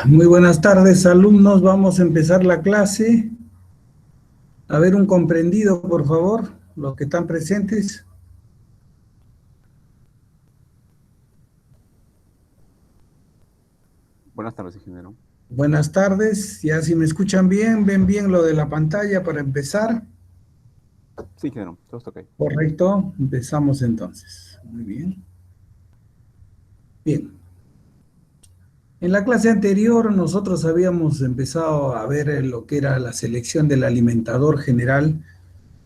Muy buenas tardes, alumnos. Vamos a empezar la clase. A ver, un comprendido, por favor, los que están presentes. Buenas tardes, ingeniero. Buenas tardes. Ya si me escuchan bien, ven bien lo de la pantalla para empezar. Sí, ingeniero, todo está ok. Correcto. Empezamos entonces. Muy bien. Bien. En la clase anterior nosotros habíamos empezado a ver lo que era la selección del alimentador general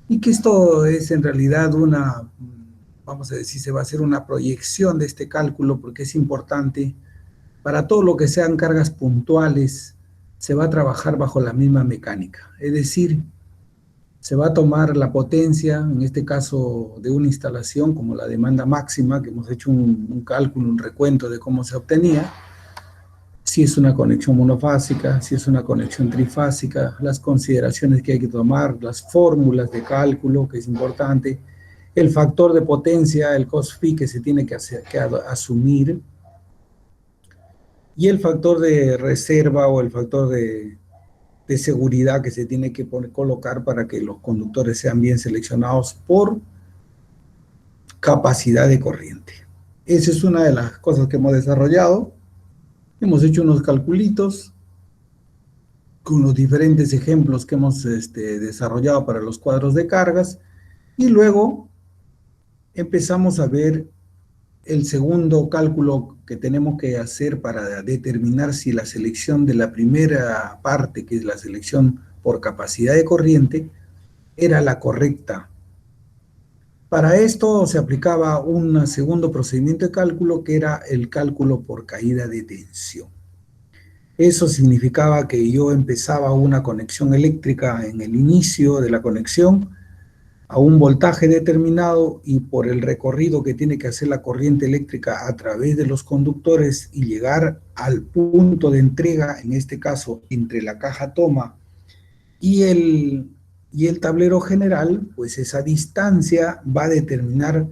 y que esto es en realidad una, vamos a decir, se va a hacer una proyección de este cálculo porque es importante. Para todo lo que sean cargas puntuales, se va a trabajar bajo la misma mecánica. Es decir, se va a tomar la potencia, en este caso de una instalación como la demanda máxima, que hemos hecho un cálculo, un recuento de cómo se obtenía, si es una conexión monofásica, si es una conexión trifásica, las consideraciones que hay que tomar, las fórmulas de cálculo, que es importante, el factor de potencia, el cos-phi que se tiene que asumir, y el factor de reserva o el factor de seguridad que se tiene que colocar para que los conductores sean bien seleccionados por capacidad de corriente. Esa es una de las cosas que hemos desarrollado. Hemos hecho unos calculitos con los diferentes ejemplos que hemos desarrollado para los cuadros de cargas y luego empezamos a ver el segundo cálculo que tenemos que hacer para determinar si la selección de la primera parte, que es la selección por capacidad de corriente, era la correcta. Para esto se aplicaba un segundo procedimiento de cálculo que era el cálculo por caída de tensión. Eso significaba que yo empezaba una conexión eléctrica en el inicio de la conexión a un voltaje determinado y por el recorrido que tiene que hacer la corriente eléctrica a través de los conductores y llegar al punto de entrega, en este caso entre la caja toma y el tablero general, pues esa distancia va a determinar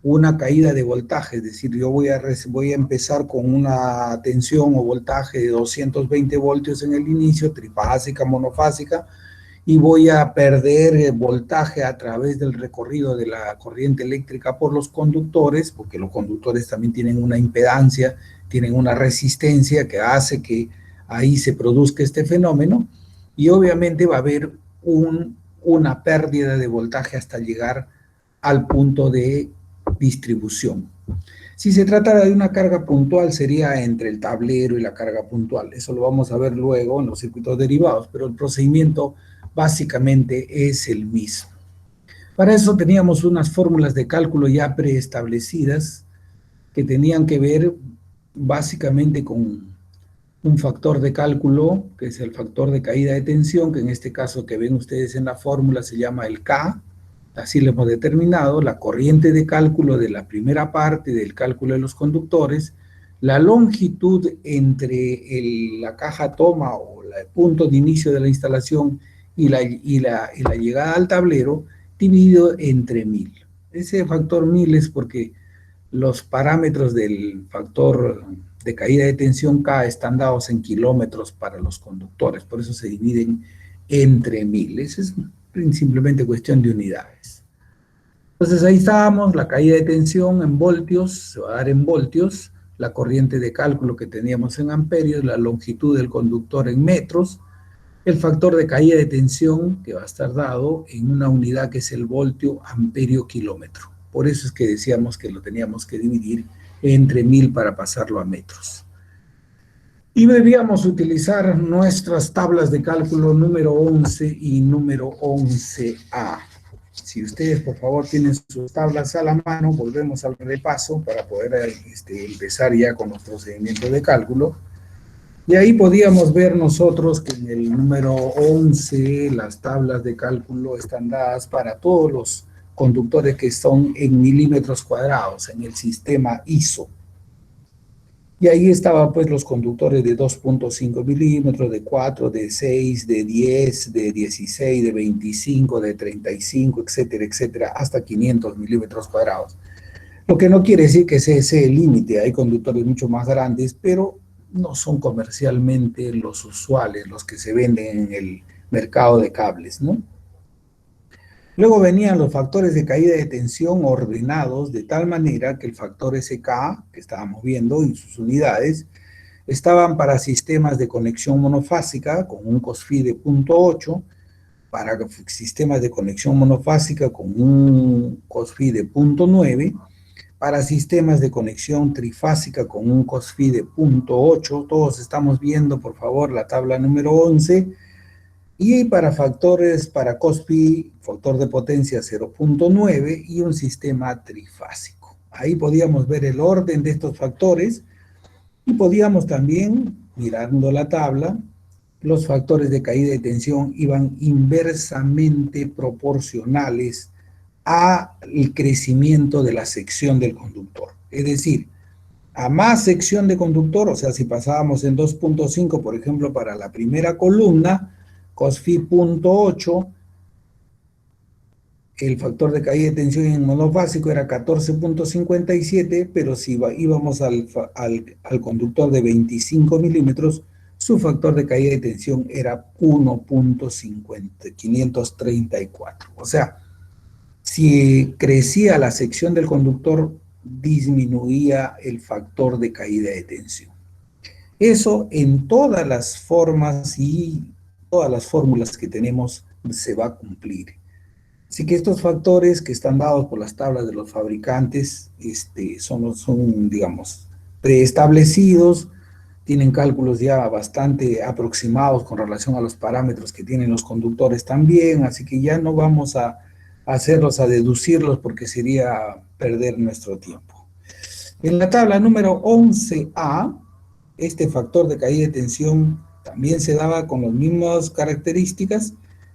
una caída de voltaje, es decir, yo voy a empezar con una tensión o voltaje de 220 voltios en el inicio, trifásica, monofásica, y voy a perder voltaje a través del recorrido de la corriente eléctrica por los conductores, porque los conductores también tienen una impedancia, tienen una resistencia que hace que ahí se produzca este fenómeno, y obviamente va a haber una pérdida de voltaje hasta llegar al punto de distribución. Si se trata de una carga puntual, sería entre el tablero y la carga puntual. Eso lo vamos a ver luego en los circuitos derivados, pero el procedimiento básicamente es el mismo. Para eso teníamos unas fórmulas de cálculo ya preestablecidas que tenían que ver básicamente con un factor de cálculo, que es el factor de caída de tensión, que en este caso que ven ustedes en la fórmula se llama el K, así lo hemos determinado, la corriente de cálculo de la primera parte del cálculo de los conductores, la longitud entre la caja toma o el punto de inicio de la instalación y la llegada al tablero, dividido entre 1000. Ese factor 1000 es porque los parámetros del factor de caída de tensión K están dados en kilómetros para los conductores, por eso se dividen entre 1000. Esa es simplemente cuestión de unidades. Entonces ahí estábamos, la caída de tensión en voltios, se va a dar en voltios, la corriente de cálculo que teníamos en amperios, la longitud del conductor en metros, el factor de caída de tensión que va a estar dado en una unidad que es el voltio amperio kilómetro. Por eso es que decíamos que lo teníamos que dividir entre 1000 para pasarlo a metros. Y debíamos utilizar nuestras tablas de cálculo número 11 y número 11A. Si ustedes, por favor, tienen sus tablas a la mano, volvemos al repaso para poder empezar ya con los procedimientos de cálculo. Y ahí podíamos ver nosotros que en el número 11 las tablas de cálculo están dadas para todos los conductores que son en milímetros cuadrados en el sistema ISO. Y ahí estaban pues los conductores de 2.5 milímetros, de 4, de 6, de 10, de 16, de 25, de 35, etcétera, etcétera, hasta 500 milímetros cuadrados. Lo que no quiere decir que ese sea el límite, hay conductores mucho más grandes, pero no son comercialmente los usuales, los que se venden en el mercado de cables, ¿no? Luego venían los factores de caída de tensión ordenados de tal manera que el factor SK, que estábamos viendo en sus unidades, estaban para sistemas de conexión monofásica con un COSFI de 0.8, para sistemas de conexión monofásica con un COSFI de 0.9, para sistemas de conexión trifásica con un COSFI de 0.8, todos estamos viendo, por favor, la tabla número 11, y para factores, para COSFI, factor de potencia 0.9 y un sistema trifásico. Ahí podíamos ver el orden de estos factores y podíamos también, mirando la tabla, los factores de caída de tensión iban inversamente proporcionales al crecimiento de la sección del conductor. Es decir, a más sección de conductor, o sea, si pasábamos en 2.5, por ejemplo, para la primera columna, COSFI 0.8, el factor de caída de tensión en monofásico era 14.57, pero si íbamos al conductor de 25 milímetros, su factor de caída de tensión era 1.534. O sea, si crecía la sección del conductor, disminuía el factor de caída de tensión. Eso en todas las formas y todas las fórmulas que tenemos se va a cumplir. Así que estos factores que están dados por las tablas de los fabricantes son, digamos, preestablecidos, tienen cálculos ya bastante aproximados con relación a los parámetros que tienen los conductores también, así que ya no vamos a hacerlos, a deducirlos, porque sería perder nuestro tiempo. En la tabla número 11A, este factor de caída de tensión también se daba con las mismas características,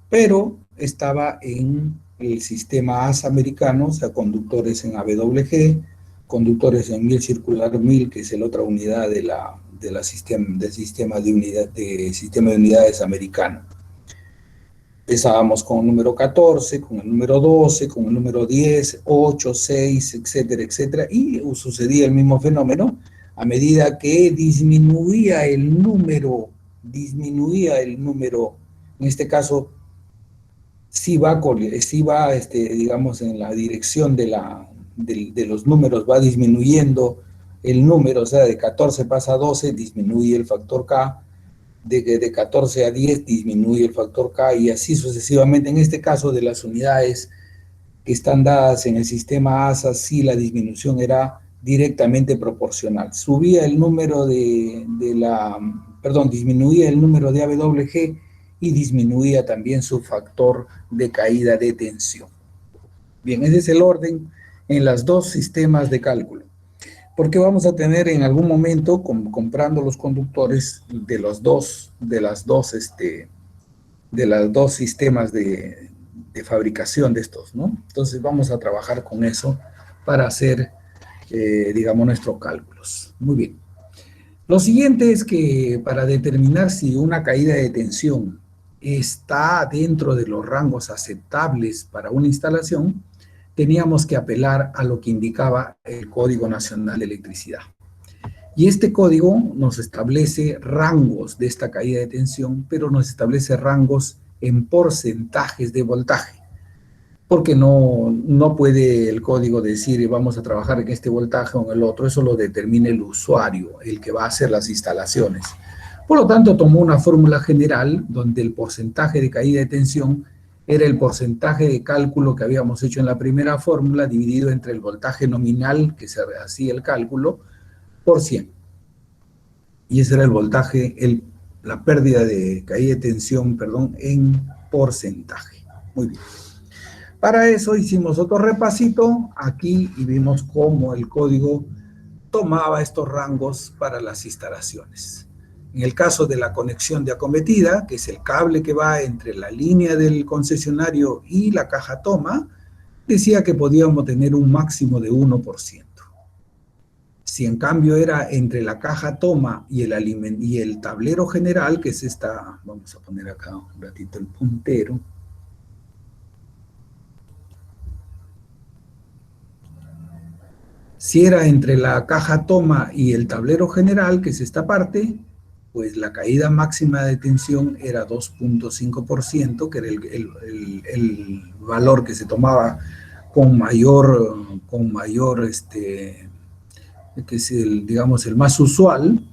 pero estaba en el sistema AS americano, o sea, conductores en AWG, conductores en 1000 circular 1000, que es la otra unidad del sistema de unidades americano. Empezábamos con el número 14, con el número 12, con el número 10, 8, 6, etcétera, etcétera, y sucedía el mismo fenómeno a medida que disminuía el número, en este caso, si va, digamos, en la dirección de los números, va disminuyendo el número, o sea, de 14 pasa a 12, disminuye el factor K, de 14 a 10 disminuye el factor K, y así sucesivamente. En este caso de las unidades que están dadas en el sistema ASA, sí la disminución era directamente proporcional. Subía el número disminuía el número de AWG y disminuía también su factor de caída de tensión. Bien, ese es el orden en los dos sistemas de cálculo. Porque vamos a tener en algún momento, comprando los conductores de los dos sistemas de fabricación de estos, ¿no? Entonces vamos a trabajar con eso para hacer, digamos, nuestros cálculos. Muy bien. Lo siguiente es que para determinar si una caída de tensión está dentro de los rangos aceptables para una instalación, teníamos que apelar a lo que indicaba el Código Nacional de Electricidad. Y este código nos establece rangos de esta caída de tensión, pero nos establece rangos en porcentajes de voltaje, porque no puede el código decir vamos a trabajar en este voltaje o en el otro. Eso lo determina el usuario, el que va a hacer las instalaciones. Por lo tanto, tomó una fórmula general donde el porcentaje de caída de tensión era el porcentaje de cálculo que habíamos hecho en la primera fórmula, dividido entre el voltaje nominal que se hacía el cálculo por 100. Y ese era el voltaje, la pérdida de caída de tensión, en porcentaje. Muy bien. Para eso hicimos otro repasito aquí y vimos cómo el código tomaba estos rangos para las instalaciones. En el caso de la conexión de acometida, que es el cable que va entre la línea del concesionario y la caja toma, decía que podíamos tener un máximo de 1%. Si en cambio era entre la caja toma y el tablero general, que es esta, vamos a poner acá un ratito el puntero, Si era entre la caja toma y el tablero general, que es esta parte, pues la caída máxima de tensión era 2.5%, que era el valor que se tomaba con mayor que es digamos, el más usual.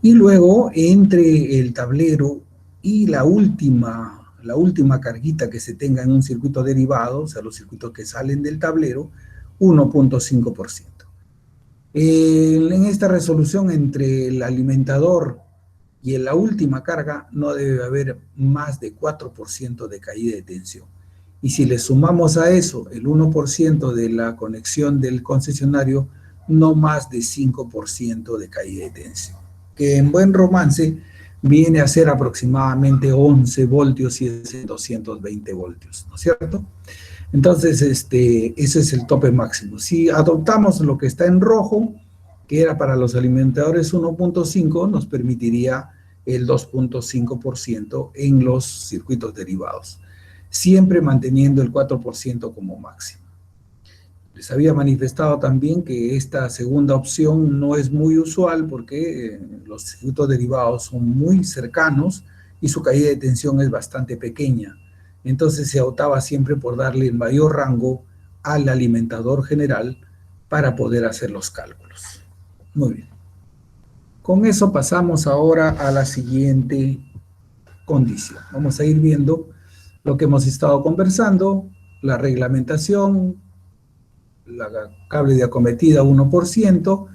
Y luego entre el tablero y la última carguita que se tenga en un circuito derivado, o sea, los circuitos que salen del tablero, 1.5%. En esta resolución entre el alimentador y en la última carga no debe haber más de 4% de caída de tensión. Y si le sumamos a eso el 1% de la conexión del concesionario, no más de 5% de caída de tensión, que en buen romance viene a ser aproximadamente 11 voltios y es 220 voltios, ¿no es cierto? Entonces, ese es el tope máximo. Si adoptamos lo que está en rojo, que era para los alimentadores 1.5, nos permitiría el 2.5% en los circuitos derivados, siempre manteniendo el 4% como máximo. Les había manifestado también que esta segunda opción no es muy usual porque los circuitos derivados son muy cercanos y su caída de tensión es bastante pequeña. Entonces se optaba siempre por darle el mayor rango al alimentador general para poder hacer los cálculos. Muy bien. Con eso pasamos ahora a la siguiente condición. Vamos a ir viendo lo que hemos estado conversando, la reglamentación, la cable de acometida 1%,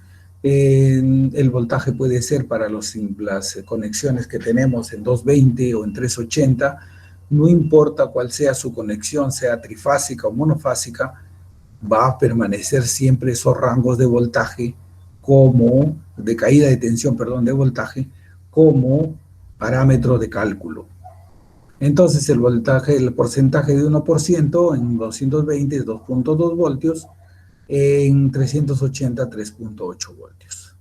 el voltaje puede ser para las conexiones que tenemos en 220 o en 380, no importa cuál sea su conexión, sea trifásica o monofásica, va a permanecer siempre esos rangos de voltaje de caída de tensión, perdón, de voltaje, como parámetro de cálculo. Entonces el porcentaje de 1% en 220 es 2.2 voltios, en 380 3.8 voltios.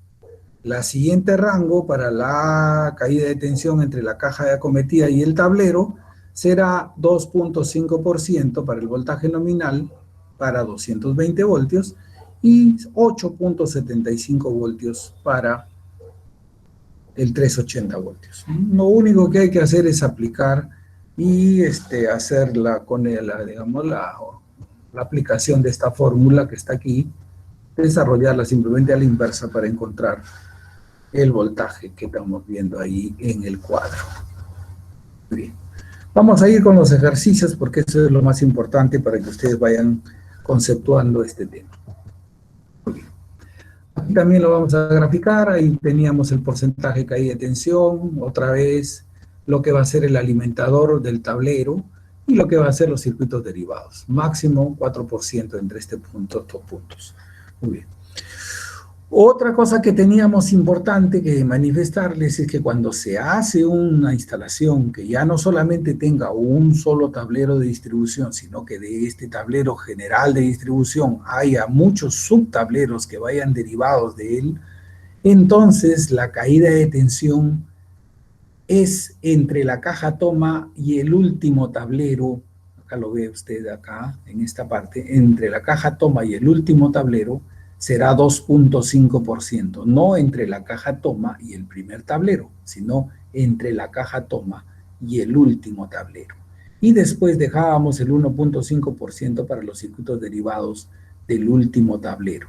La siguiente rango para la caída de tensión entre la caja de acometida y el tablero será 2.5% para el voltaje nominal para 220 voltios y 8.75 voltios para el 380 voltios. Lo único que hay que hacer es aplicar y hacerla con digamos, la aplicación de esta fórmula que está aquí, desarrollarla simplemente a la inversa para encontrar el voltaje que estamos viendo ahí en el cuadro. Bien. Vamos a ir con los ejercicios porque eso es lo más importante para que ustedes vayan conceptuando este tema. Aquí también lo vamos a graficar, ahí teníamos el porcentaje de caída de tensión, otra vez lo que va a ser el alimentador del tablero y lo que va a ser los circuitos derivados. Máximo 4% entre estos puntos. Muy bien. Otra cosa que teníamos importante que manifestarles es que cuando se hace una instalación que ya no solamente tenga un solo tablero de distribución, sino que de este tablero general de distribución haya muchos subtableros que vayan derivados de él, entonces la caída de tensión es entre la caja toma y el último tablero. Acá lo ve usted acá, en esta parte, entre la caja toma y el último tablero será 2.5%, no entre la caja toma y el primer tablero, sino entre la caja toma y el último tablero. Y después dejábamos el 1.5% para los circuitos derivados del último tablero.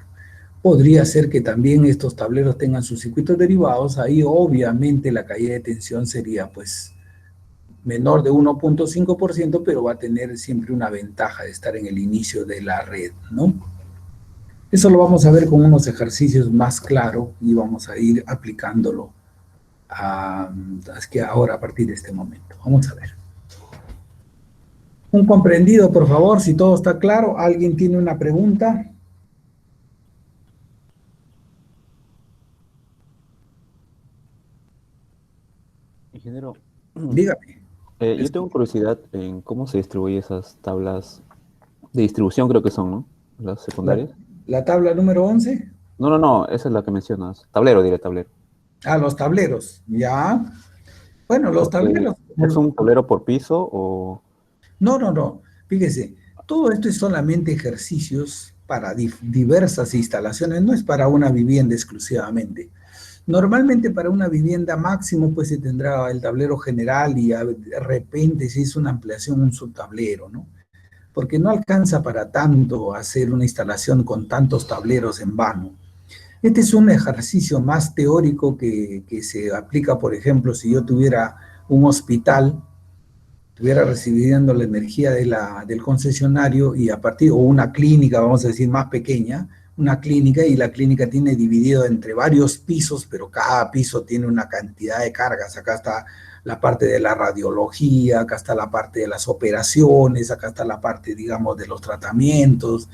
Podría ser que también estos tableros tengan sus circuitos derivados, ahí obviamente la caída de tensión sería pues menor de 1.5%, pero va a tener siempre una ventaja de estar en el inicio de la red, ¿no? Eso lo vamos a ver con unos ejercicios más claros y vamos a ir aplicándolo ahora a partir de este momento. Vamos a ver. Un comprendido, por favor, si todo está claro. ¿Alguien tiene una pregunta? Ingeniero, Dígame. yo tengo curiosidad en cómo se distribuyen esas tablas de distribución, creo que son, ¿no? Las secundarias. La tabla número 11. No, esa es la que mencionas. Tablero, diré tablero. Ah, los tableros, ya. Bueno, los tableros. ¿Es un tablero por piso o...? No. Fíjese, todo esto es solamente ejercicios para diversas instalaciones, no es para una vivienda exclusivamente. Normalmente para una vivienda máximo pues se tendrá el tablero general y de repente si es una ampliación un subtablero, ¿no? Porque no alcanza para tanto hacer una instalación con tantos tableros en vano. Este es un ejercicio más teórico que se aplica, por ejemplo, si yo tuviera un hospital, estuviera recibiendo la energía del concesionario y a partir, o una clínica, vamos a decir, más pequeña, una clínica y la clínica tiene dividido entre varios pisos, pero cada piso tiene una cantidad de cargas. Acá está la parte de la radiología, acá está la parte de las operaciones, acá está la parte, digamos, de los tratamientos,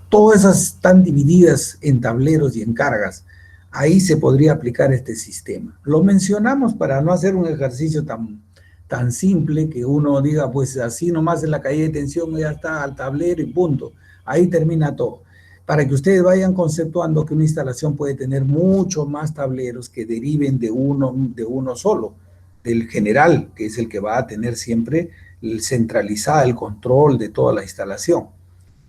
todas esas están divididas en tableros y en cargas. Ahí se podría aplicar este sistema. Lo mencionamos para no hacer un ejercicio tan simple que uno diga, pues así nomás en la calle de tensión ya está al tablero y punto. Ahí termina todo. Para que ustedes vayan conceptuando que una instalación puede tener mucho más tableros que deriven de uno solo, del general, que es el que va a tener siempre centralizada el control de toda la instalación.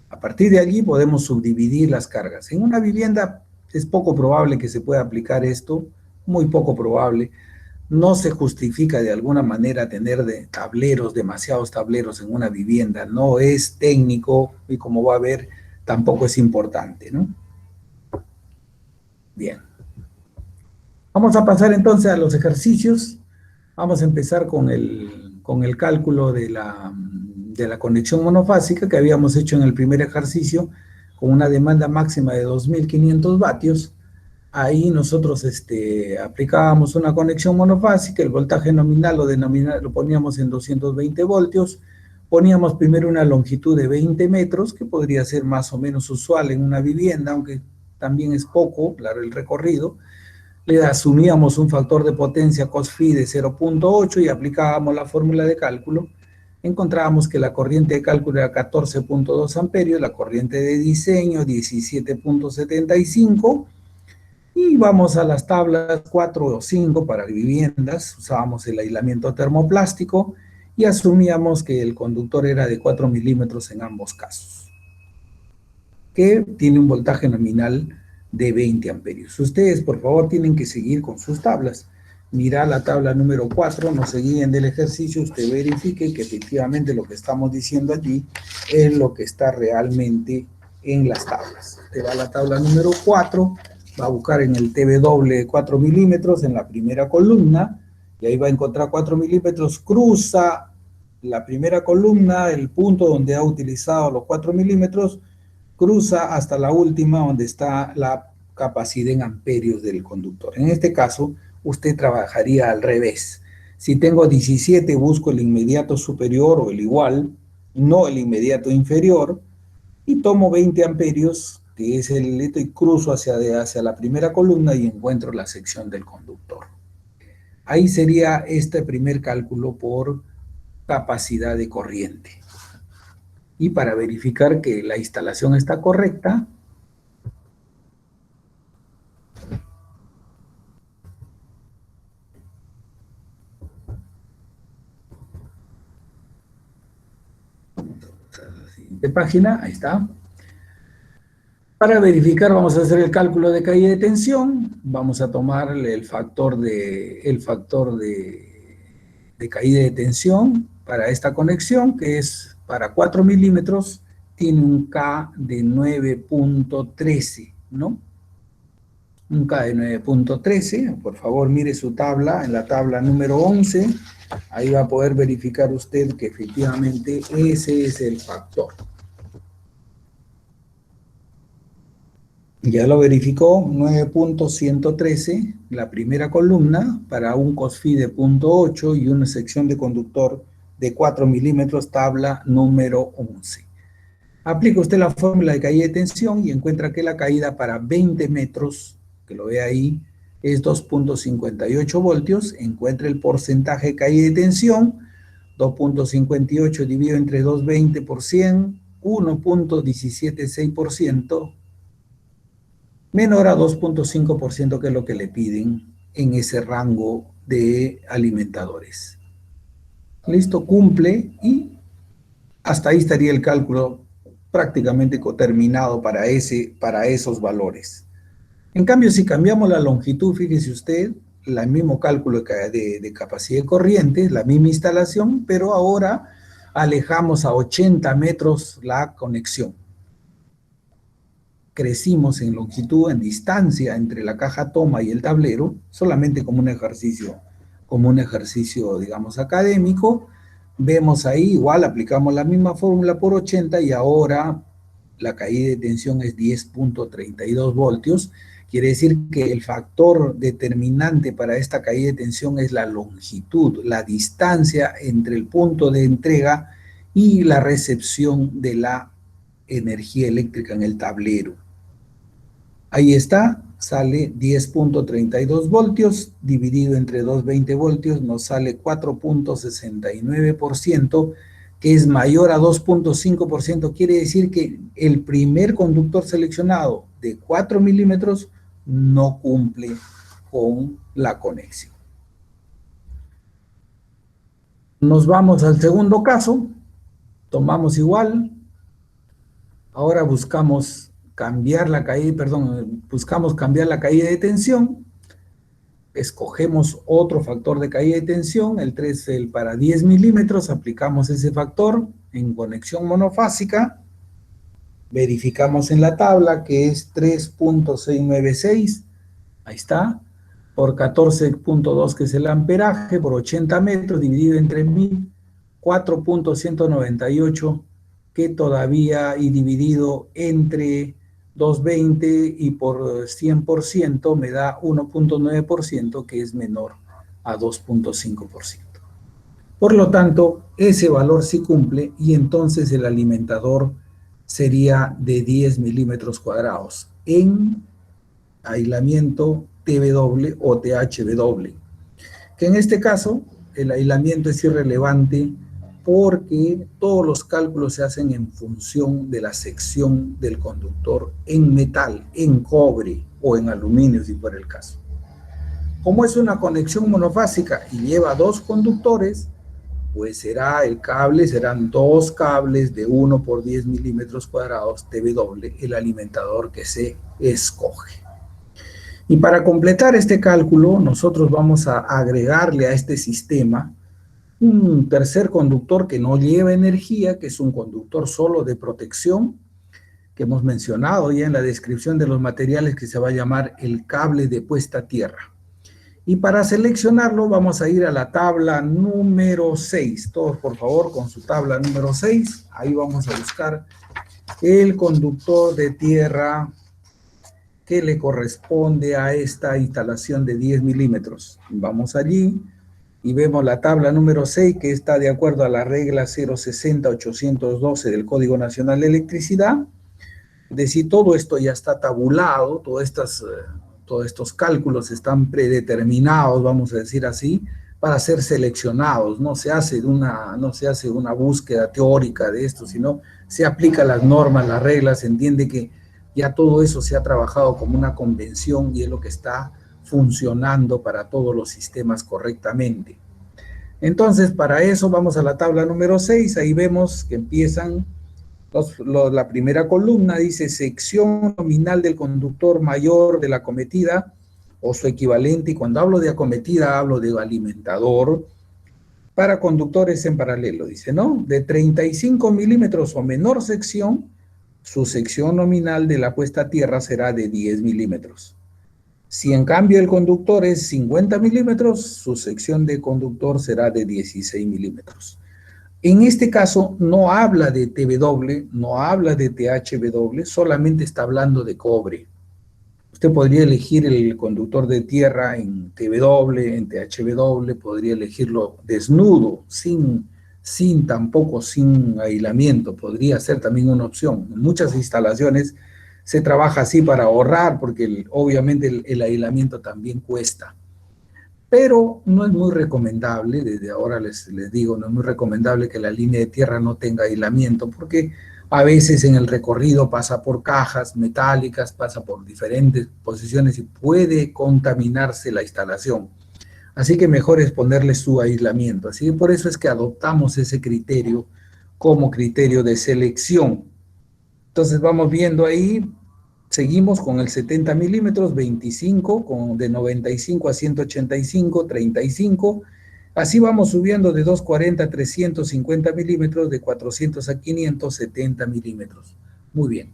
A partir de allí podemos subdividir las cargas. En una vivienda es poco probable que se pueda aplicar esto, muy poco probable. No se justifica de alguna manera tener demasiados tableros en una vivienda. No es técnico y como va a ver, tampoco es importante, ¿no? Bien. Vamos a pasar entonces a los ejercicios. Vamos a empezar con el cálculo de la conexión monofásica que habíamos hecho en el primer ejercicio con una demanda máxima de 2.500 vatios. Ahí nosotros aplicábamos una conexión monofásica, el voltaje nominal lo poníamos en 220 voltios, poníamos primero una longitud de 20 metros, que podría ser más o menos usual en una vivienda, aunque también es poco, claro, el recorrido. Le asumíamos un factor de potencia cos-phi de 0.8 y aplicábamos la fórmula de cálculo. Encontrábamos que la corriente de cálculo era 14.2 amperios, la corriente de diseño 17.75, y vamos a las tablas 4 o 5 para viviendas, usábamos el aislamiento termoplástico y asumíamos que el conductor era de 4 milímetros en ambos casos, que tiene un voltaje nominal de 20 amperios. Ustedes, por favor, tienen que seguir con sus tablas. Mira la tabla número 4, no se guíen del ejercicio, usted verifique que efectivamente lo que estamos diciendo allí es lo que está realmente en las tablas. Usted va a la tabla número 4, va a buscar en el TW de 4 milímetros en la primera columna, y ahí va a encontrar 4 milímetros, cruza la primera columna, el punto donde ha utilizado los 4 milímetros, cruza hasta la última donde está la capacidad en amperios del conductor. En este caso, usted trabajaría al revés. Si tengo 17, busco el inmediato superior o el igual, no el inmediato inferior, y tomo 20 amperios, que es el leto, y cruzo hacia la primera columna y encuentro la sección del conductor. Ahí sería este primer cálculo por capacidad de corriente. Y para verificar que la instalación está correcta, la siguiente página, ahí está. Para verificar vamos a hacer el cálculo de caída de tensión, vamos a tomar el factor de caída de tensión para esta conexión, que es para 4 milímetros, tiene un K de 9.13, ¿no? Un K de 9.13, por favor mire su tabla, en la tabla número 11, ahí va a poder verificar usted que efectivamente ese es el factor. Ya lo verificó, 9.113, la primera columna, para un cos-phi de 0.8 y una sección de conductor de 4 milímetros, tabla número 11. Aplica usted la fórmula de caída de tensión y encuentra que la caída para 20 metros, que lo ve ahí, es 2.58 voltios. Encuentra el porcentaje de caída de tensión, 2.58 dividido entre 220 por 100, 1.176%, menor a 2.5%, que es lo que le piden en ese rango de alimentadores. Listo, cumple y hasta ahí estaría el cálculo prácticamente terminado para esos valores. En cambio, si cambiamos la longitud, fíjese usted, el mismo cálculo de capacidad de corriente, la misma instalación, pero ahora alejamos a 80 metros la conexión. Crecimos en longitud, en distancia entre la caja toma y el tablero, solamente como un ejercicio, digamos, académico. Vemos ahí, igual aplicamos la misma fórmula por 80 y ahora la caída de tensión es 10.32 voltios. Quiere decir que el factor determinante para esta caída de tensión es la longitud, la distancia entre el punto de entrega y la recepción de la energía eléctrica en el tablero. Ahí está, sale 10.32 voltios, dividido entre 220 voltios, nos sale 4.69%, que es mayor a 2.5%. Quiere decir que el primer conductor seleccionado de 4 milímetros no cumple con la conexión. Nos vamos al segundo caso, tomamos igual, ahora buscamos cambiar la caída de tensión, escogemos otro factor de caída de tensión, el 3 para 10 milímetros, aplicamos ese factor en conexión monofásica, verificamos en la tabla que es 3.696, ahí está, por 14.2 que es el amperaje, por 80 metros dividido entre 1000, 4.198 que todavía y dividido entre 220 y por 100% me da 1.9% que es menor a 2.5%. Por lo tanto, ese valor sí cumple y entonces el alimentador sería de 10 milímetros cuadrados en aislamiento TW o THW, que en este caso el aislamiento es irrelevante porque todos los cálculos se hacen en función de la sección del conductor en metal, en cobre o en aluminio si fuera el caso. Como es una conexión monofásica y lleva dos conductores, pues serán dos cables de 1 por 10 milímetros cuadrados TW, el alimentador que se escoge. Y para completar este cálculo, nosotros vamos a agregarle a este sistema un tercer conductor que no lleva energía, que es un conductor solo de protección, que hemos mencionado ya en la descripción de los materiales, que se va a llamar el cable de puesta a tierra. Y para seleccionarlo vamos a ir a la tabla número 6. Todos, por favor, con su tabla número 6. Ahí vamos a buscar el conductor de tierra que le corresponde a esta instalación de 10 milímetros. Vamos allí y vemos la tabla número 6, que está de acuerdo a la regla 060-812 del Código Nacional de Electricidad. Es decir, todo esto ya está tabulado, todos estos cálculos están predeterminados, vamos a decir así, para ser seleccionados. No se hace una búsqueda teórica de esto, sino se aplica las normas, las reglas, se entiende que ya todo eso se ha trabajado como una convención y es lo que está funcionando para todos los sistemas correctamente. Entonces, para eso vamos a la tabla número 6, ahí vemos que empiezan la primera columna, dice sección nominal del conductor mayor de la acometida o su equivalente, y cuando hablo de acometida hablo de alimentador para conductores en paralelo, dice, ¿no? De 35 milímetros o menor sección, su sección nominal de la puesta a tierra será de 10 milímetros. Si en cambio el conductor es 50 milímetros, su sección de conductor será de 16 milímetros. En este caso no habla de TW, no habla de THW, solamente está hablando de cobre. Usted podría elegir el conductor de tierra en TW, en THW, podría elegirlo desnudo, sin aislamiento, podría ser también una opción. En muchas instalaciones se trabaja así para ahorrar, porque obviamente el aislamiento también cuesta. Pero no es muy recomendable, desde ahora les digo, no es muy recomendable que la línea de tierra no tenga aislamiento, porque a veces en el recorrido pasa por cajas metálicas, pasa por diferentes posiciones y puede contaminarse la instalación. Así que mejor es ponerle su aislamiento. Así que por eso es que adoptamos ese criterio como criterio de selección. Entonces vamos viendo ahí, seguimos con el 70 milímetros, 25, con de 95 a 185, 35. Así vamos subiendo de 240 a 350 milímetros, de 400 a 570 milímetros. Muy bien.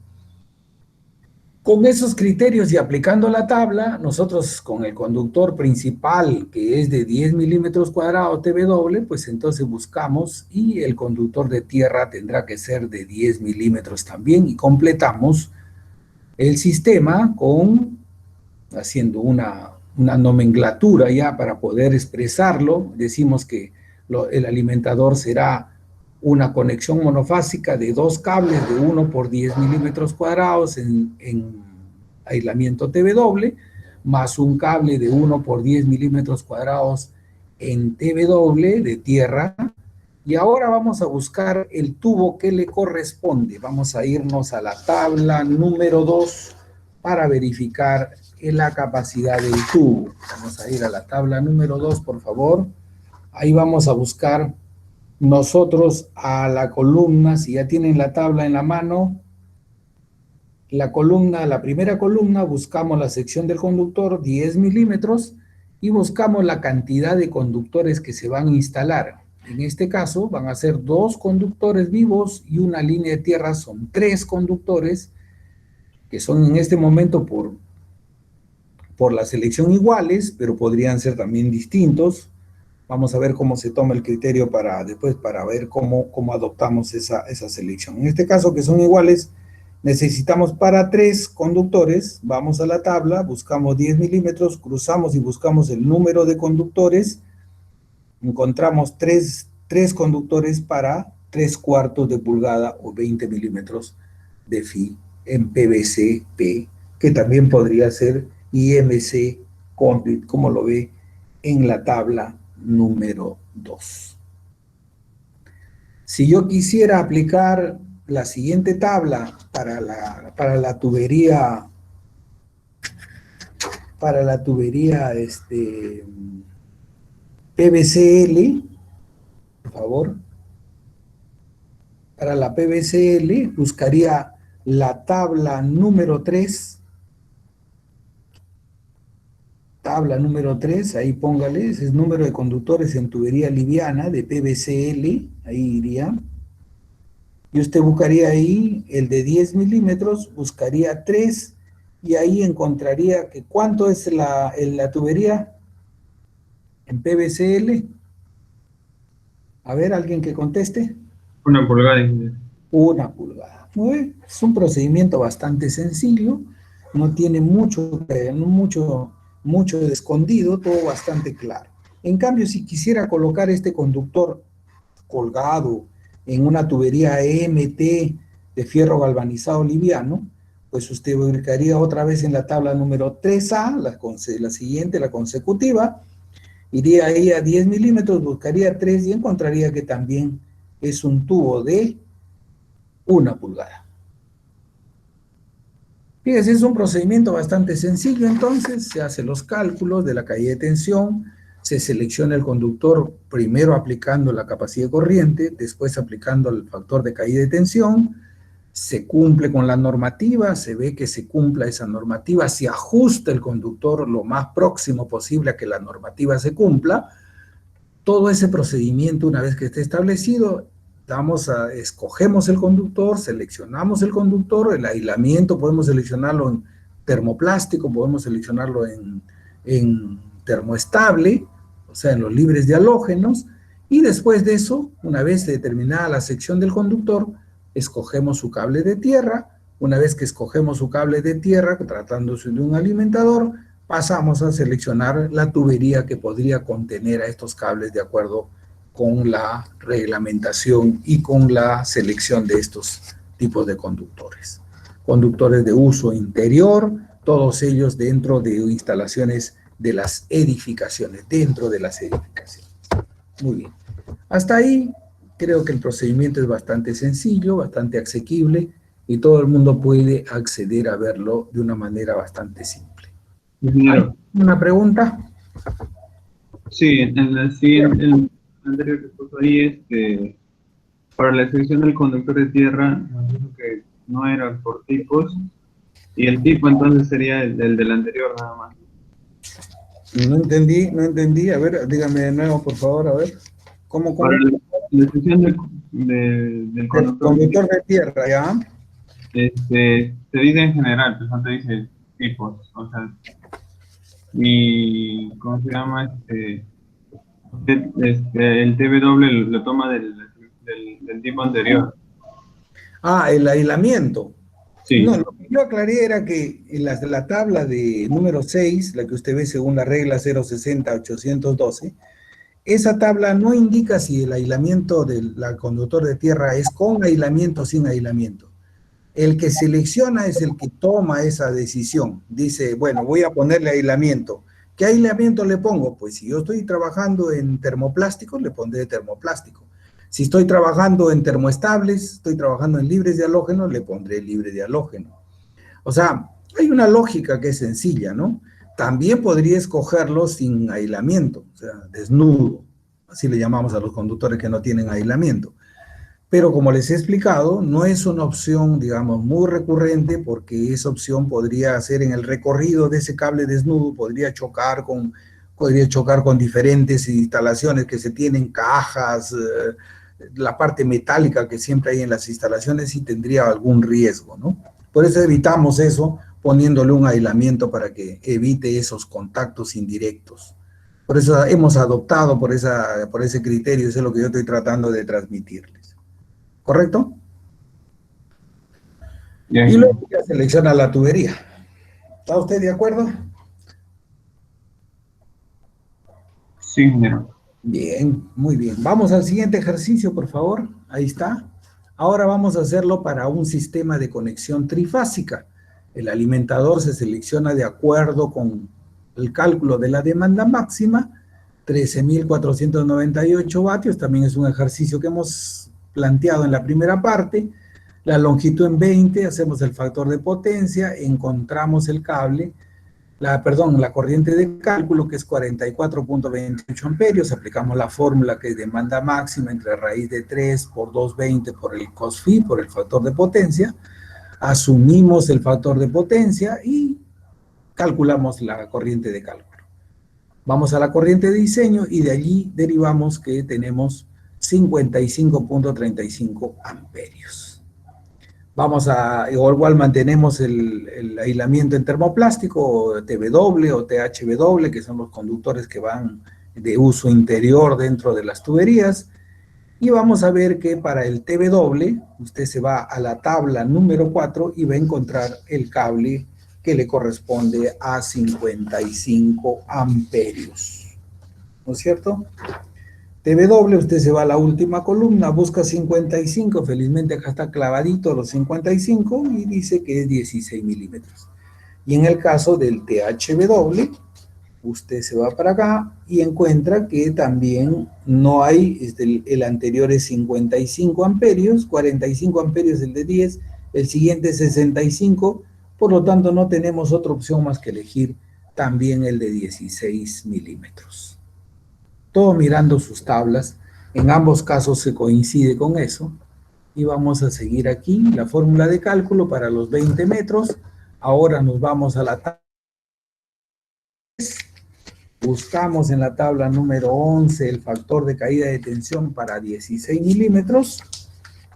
Con esos criterios y aplicando la tabla, nosotros con el conductor principal, que es de 10 milímetros cuadrados TW, pues entonces buscamos, y el conductor de tierra tendrá que ser de 10 milímetros también, y completamos el sistema haciendo una nomenclatura ya para poder expresarlo. Decimos que el alimentador será una conexión monofásica de dos cables de 1 por 10 milímetros cuadrados en aislamiento TW, más un cable de 1 por 10 milímetros cuadrados en TW de tierra. Y ahora vamos a buscar el tubo que le corresponde. Vamos a irnos a la tabla número 2 para verificar la capacidad del tubo. Vamos a ir a la tabla número 2, por favor. Ahí vamos a buscar nosotros a la columna, si ya tienen la tabla en la mano, la primera columna, buscamos la sección del conductor, 10 milímetros, y buscamos la cantidad de conductores que se van a instalar. En este caso van a ser 2 conductores vivos y una línea de tierra, son 3 conductores, que son en este momento por la selección iguales, pero podrían ser también distintos. Vamos a ver cómo se toma el criterio después para ver cómo adoptamos esa selección. En este caso, que son iguales, necesitamos para 3 conductores. Vamos a la tabla, buscamos 10 milímetros, cruzamos y buscamos el número de conductores. Encontramos 3 conductores para 3/4 de pulgada o 20 milímetros de FI en PVC-P, que también podría ser IMC Complete, como lo ve en la tabla número 2. Si yo quisiera aplicar la siguiente tabla para la tubería, PVCL, por favor, para la PVCL buscaría la tabla número 3. Tabla número 3, ahí póngale, ese es número de conductores en tubería liviana de PVCL, ahí iría. Y usted buscaría ahí el de 10 milímetros, buscaría 3, y ahí encontraría que ¿cuánto es la tubería en PVCL? A ver, alguien que conteste. 1 pulgada. 1 pulgada. Es un procedimiento bastante sencillo, no tiene mucho de escondido, todo bastante claro. En cambio, si quisiera colocar este conductor colgado en una tubería EMT de fierro galvanizado liviano, pues usted ubicaría otra vez en la tabla número 3A, la siguiente, la consecutiva, iría ahí a 10 milímetros, buscaría 3 y encontraría que también es un tubo de 1 pulgada. Fíjense, es un procedimiento bastante sencillo. Entonces se hacen los cálculos de la caída de tensión, se selecciona el conductor primero aplicando la capacidad de corriente, después aplicando el factor de caída de tensión, se cumple con la normativa, se ve que se cumpla esa normativa, se ajusta el conductor lo más próximo posible a que la normativa se cumpla. Todo ese procedimiento, una vez que esté establecido, escogemos el conductor, seleccionamos el conductor, el aislamiento podemos seleccionarlo en termoplástico, podemos seleccionarlo en termoestable, o sea, en los libres de halógenos, y después de eso, una vez determinada la sección del conductor, escogemos su cable de tierra. Una vez que escogemos su cable de tierra, tratándose de un alimentador, pasamos a seleccionar la tubería que podría contener a estos cables de acuerdo con la reglamentación y con la selección de estos tipos de conductores. Conductores de uso interior, todos ellos dentro de instalaciones de las edificaciones, dentro de las edificaciones. Muy bien. Hasta ahí creo que el procedimiento es bastante sencillo, bastante asequible, y todo el mundo puede acceder a verlo de una manera bastante simple. ¿Hay una pregunta? Sí, en la siguiente, el anterior que puso ahí, para la selección del conductor de tierra, nos dijo que no era por tipos, y el tipo entonces sería el del anterior nada más. No entendí, no entendí. A ver, dígame de nuevo, por favor, a ver. ¿Cómo, Para cómo? la sección del El conductor, conductor de tierra, ¿ya? se dice en general, pues no te dice tipos, o sea, y, ¿cómo se llama? El TW lo toma del tipo anterior. Ah, el aislamiento. No, Sí, lo que yo aclaré era que en la tabla de número 6, la que usted ve según la regla 060-812, esa tabla no indica si el aislamiento del conductor de tierra es con aislamiento o sin aislamiento. El que selecciona es el que toma esa decisión. Dice, bueno, voy a ponerle aislamiento. ¿Qué aislamiento le pongo? Pues si yo estoy trabajando en termoplásticos, le pondré termoplástico. Si estoy trabajando en termoestables, estoy trabajando en libres de halógeno, le pondré libre de halógeno. O sea, hay una lógica que es sencilla, ¿no? También podría escogerlo sin aislamiento, o sea, desnudo. Así le llamamos a los conductores que no tienen aislamiento. Pero como les he explicado, no es una opción, digamos, muy recurrente porque esa opción podría ser en el recorrido de ese cable desnudo, podría chocar con diferentes instalaciones que se tienen, cajas, la parte metálica que siempre hay en las instalaciones y tendría algún riesgo, ¿no? Por eso evitamos eso poniéndole un aislamiento para que evite esos contactos indirectos. Por eso hemos adoptado por ese criterio, eso es lo que yo estoy tratando de transmitirles. ¿Correcto? ya, Y ya. luego ya selecciona la tubería. ¿Está usted de acuerdo? Sí, ingeniero. Bien, muy bien. Vamos al siguiente ejercicio, por favor. Ahí está. Ahora vamos a hacerlo para un sistema de conexión trifásica. El alimentador se selecciona de acuerdo con el cálculo de la demanda máxima, 13.498 vatios. También es un ejercicio que hemos planteado en la primera parte. La longitud en 20, hacemos el factor de potencia, encontramos el cable, la corriente de cálculo que es 44.28 amperios, aplicamos la fórmula que es demanda máxima entre raíz de 3 por 220 por el cos phi, por el factor de potencia, asumimos el factor de potencia y calculamos la corriente de cálculo. Vamos a la corriente de diseño y de allí derivamos que tenemos 55.35 amperios. Vamos a, igual mantenemos el aislamiento en termoplástico, TW o THW, que son los conductores que van de uso interior dentro de las tuberías. Y vamos a ver que para el TW, usted se va a la tabla número 4 y va a encontrar el cable que le corresponde a 55 amperios. ¿No es cierto? TW, usted se va a la última columna, busca 55, felizmente acá está clavadito los 55 y dice que es 16 milímetros. Y en el caso del THW, usted se va para acá y encuentra que también no hay, el anterior es 55 amperios, 45 amperios el de 10, el siguiente es 65, por lo tanto no tenemos otra opción más que elegir también el de 16 milímetros. Todo mirando sus tablas. En ambos casos se coincide con eso. Y vamos a seguir aquí la fórmula de cálculo para los 20 metros. Ahora nos vamos a la tabla. Buscamos en la tabla número 11 el factor de caída de tensión para 16 milímetros.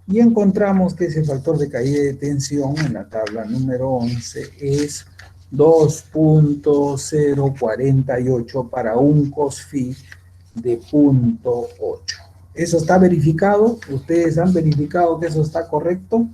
Y encontramos que ese factor de caída de tensión en la tabla número 11 es 2.048 para un cos phi de 0.8. ¿Eso está verificado? ¿Ustedes han verificado que eso está correcto?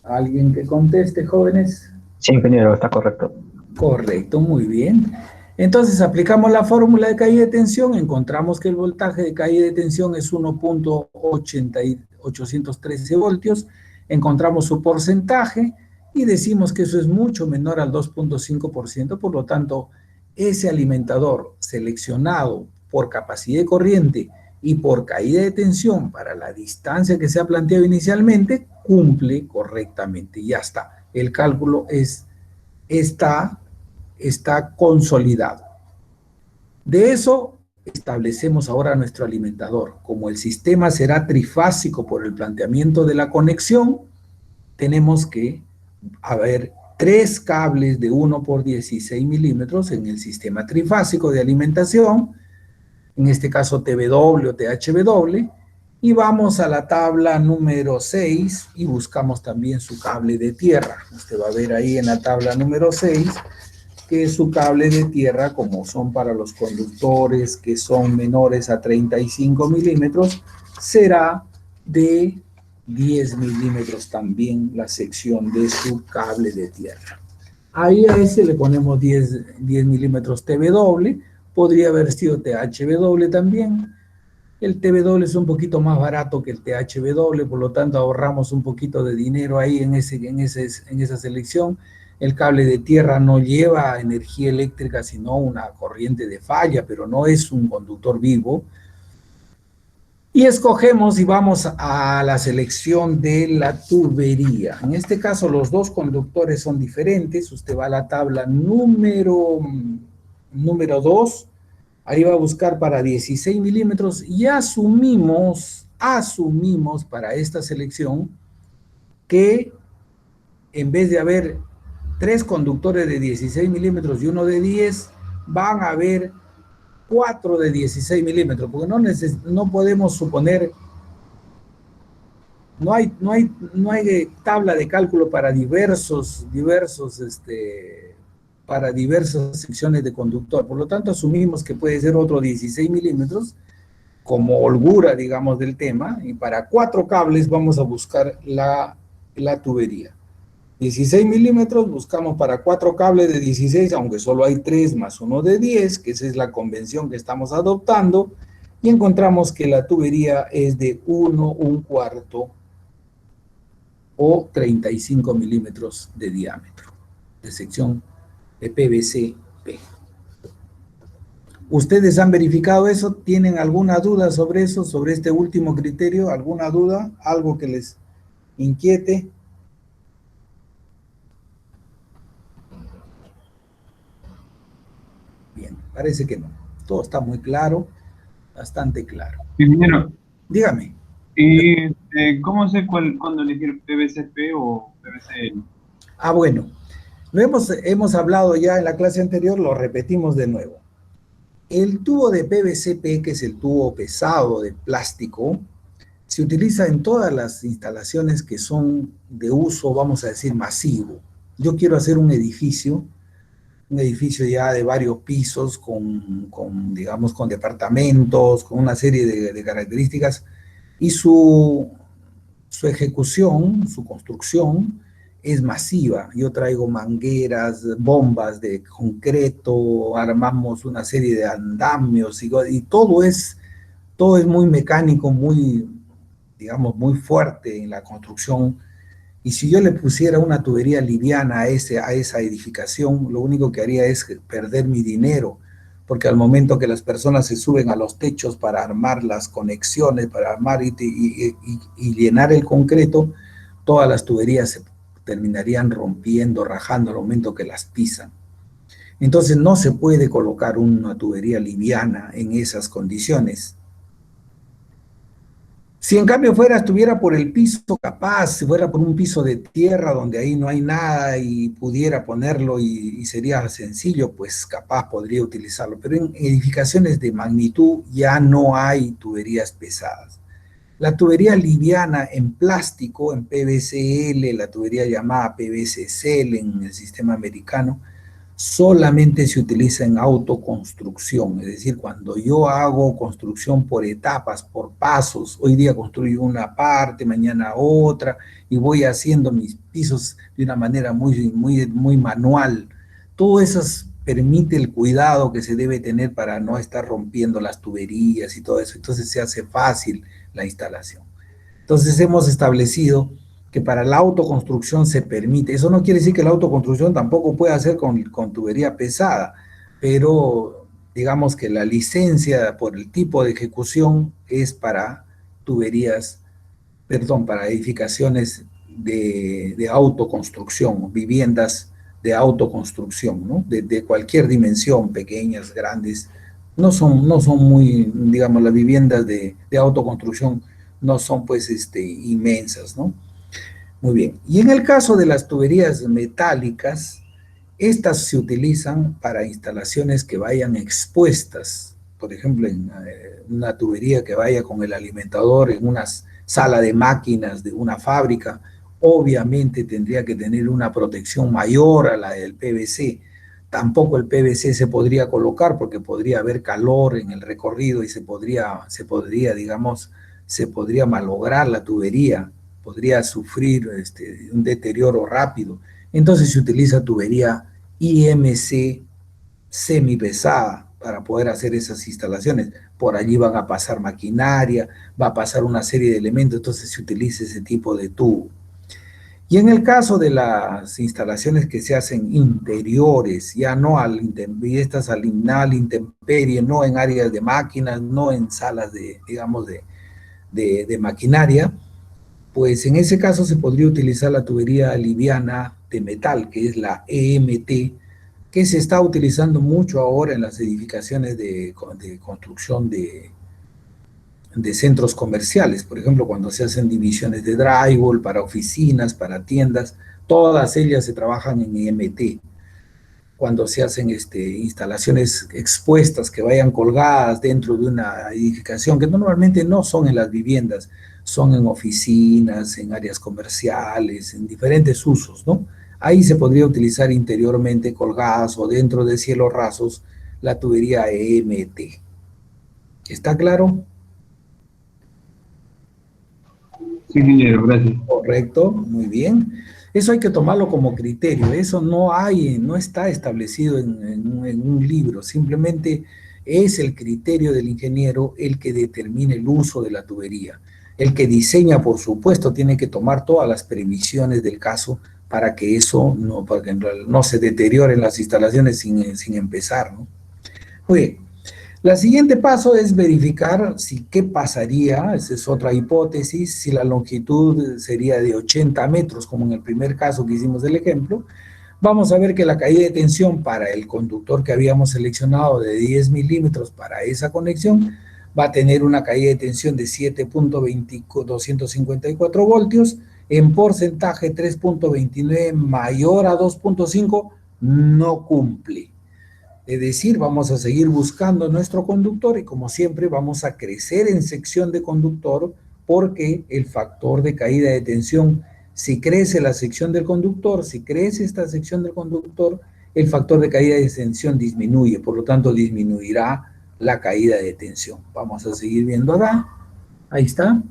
¿Alguien que conteste, jóvenes? Sí, ingeniero, está correcto. Correcto, muy bien. Entonces aplicamos la fórmula de caída de tensión, encontramos que el voltaje de caída de tensión es 1.813 voltios, encontramos su porcentaje y decimos que eso es mucho menor al 2.5%, por lo tanto, ese alimentador seleccionado por capacidad de corriente y por caída de tensión para la distancia que se ha planteado inicialmente, cumple correctamente. Ya está. El cálculo está consolidado. De eso establecemos ahora nuestro alimentador. Como el sistema será trifásico por el planteamiento de la conexión, tenemos que haber 3 cables de 1 por 16 milímetros en el sistema trifásico de alimentación, en este caso TW o THW, y vamos a la tabla número 6 y buscamos también su cable de tierra. Usted va a ver ahí en la tabla número 6 que su cable de tierra, como son para los conductores que son menores a 35 milímetros, será de 10 milímetros también la sección de su cable de tierra. Ahí a ese le ponemos 10 milímetros TW, podría haber sido THW también. El TW es un poquito más barato que el THW, por lo tanto ahorramos un poquito de dinero ahí en esa selección. El cable de tierra no lleva energía eléctrica, sino una corriente de falla, pero no es un conductor vivo. Y escogemos y vamos a la selección de la tubería. En este caso los dos conductores son diferentes. Usted va a la tabla número 2, ahí va a buscar para 16 milímetros y asumimos para esta selección que en vez de haber 3 conductores de 16 milímetros y uno de 10, van a haber 4 de 16 milímetros, porque no podemos suponer, no hay tabla de cálculo para para diversas secciones de conductor. Por lo tanto, asumimos que puede ser otro 16 milímetros como holgura, digamos, del tema, y para 4 cables vamos a buscar la tubería. 16 milímetros, buscamos para 4 cables de 16, aunque solo hay 3 más uno de 10, que esa es la convención que estamos adoptando, y encontramos que la tubería es de 1/4 o 35 milímetros de diámetro, de sección de PVC-P. ¿Ustedes han verificado eso? ¿Tienen alguna duda sobre eso, sobre este último criterio? ¿Alguna duda? ¿Algo que les inquiete? Bien, parece que no. Todo está muy claro, bastante claro. Ingeniero, Dígame. ¿y cómo sé cuándo elegir PVC-P o PVC-L? Bueno, hemos hablado ya en la clase anterior, lo repetimos de nuevo. El tubo de PVC-P, que es el tubo pesado de plástico, se utiliza en todas las instalaciones que son de uso, vamos a decir, masivo. Yo quiero hacer un edificio ya de varios pisos, digamos, con departamentos, con una serie de características, y su ejecución, su construcción, es masiva. Yo traigo mangueras, bombas de concreto, armamos una serie de andamios, y todo es muy mecánico, muy, digamos, muy fuerte en la construcción. Y si yo le pusiera una tubería liviana a esa edificación, lo único que haría es perder mi dinero, porque al momento que las personas se suben a los techos para armar las conexiones, para armar y llenar el concreto, todas las tuberías se terminarían rompiendo, rajando al momento que las pisan. Entonces no se puede colocar una tubería liviana en esas condiciones. Si en cambio estuviera por el piso, capaz, si fuera por un piso de tierra donde ahí no hay nada y pudiera ponerlo y sería sencillo, pues capaz podría utilizarlo. Pero en edificaciones de magnitud ya no hay tuberías pesadas. La tubería liviana en plástico, en PVC-L, la tubería llamada PVC-CL en el sistema americano, solamente se utiliza en autoconstrucción, es decir, cuando yo hago construcción por etapas, por pasos, hoy día construyo una parte, mañana otra, y voy haciendo mis pisos de una manera muy manual. Todo eso permite el cuidado que se debe tener para no estar rompiendo las tuberías y todo eso, entonces se hace fácil la instalación. Entonces hemos establecido que para la autoconstrucción se permite. Eso no quiere decir que la autoconstrucción tampoco pueda hacer con tubería pesada, pero digamos que la licencia por el tipo de ejecución es para para edificaciones de autoconstrucción, viviendas de autoconstrucción, ¿no? De cualquier dimensión, pequeñas, grandes, no son muy, digamos, las viviendas de autoconstrucción no son pues inmensas, ¿no? Muy bien. Y en el caso de las tuberías metálicas, estas se utilizan para instalaciones que vayan expuestas, por ejemplo, en una tubería que vaya con el alimentador en una sala de máquinas de una fábrica, obviamente tendría que tener una protección mayor a la del PVC. Tampoco el PVC se podría colocar porque podría haber calor en el recorrido y digamos, se podría malograr la tubería, podría sufrir un deterioro rápido. Entonces se utiliza tubería IMC semipesada para poder hacer esas instalaciones. Por allí van a pasar maquinaria, va a pasar una serie de elementos, entonces se utiliza ese tipo de tubo. Y en el caso de las instalaciones que se hacen interiores, ya no estas al intemperie, no en áreas de máquinas, no en salas de, digamos, de maquinaria, pues en ese caso se podría utilizar la tubería liviana de metal, que es la EMT, que se está utilizando mucho ahora en las edificaciones de construcción de centros comerciales. Por ejemplo, cuando se hacen divisiones de drywall para oficinas, para tiendas, todas ellas se trabajan en EMT. Cuando se hacen instalaciones expuestas que vayan colgadas dentro de una edificación, que normalmente no son en las viviendas, son en oficinas, en áreas comerciales, en diferentes usos, ¿no? Ahí se podría utilizar interiormente colgadas o dentro de cielos rasos la tubería EMT. ¿Está claro? Sí, ingeniero, gracias. Correcto, muy bien. Eso hay que tomarlo como criterio, eso no está establecido en un libro, simplemente es el criterio del ingeniero el que determine el uso de la tubería. El que diseña, por supuesto, tiene que tomar todas las previsiones del caso para que para que no se deterioren las instalaciones sin empezar, ¿no? Muy bien. La siguiente paso es verificar qué pasaría, esa es otra hipótesis, si la longitud sería de 80 metros, como en el primer caso que hicimos el ejemplo. Vamos a ver que la caída de tensión para el conductor que habíamos seleccionado de 10 milímetros para esa conexión va a tener una caída de tensión de 7.254 voltios, en porcentaje 3.29 mayor a 2.5, no cumple. Es decir, vamos a seguir buscando nuestro conductor y como siempre vamos a crecer en sección de conductor porque el factor de caída de tensión, si crece la sección del conductor, si crece esta sección del conductor, el factor de caída de tensión disminuye, por lo tanto disminuirá la caída de tensión. Vamos a seguir viendo acá, ahí está.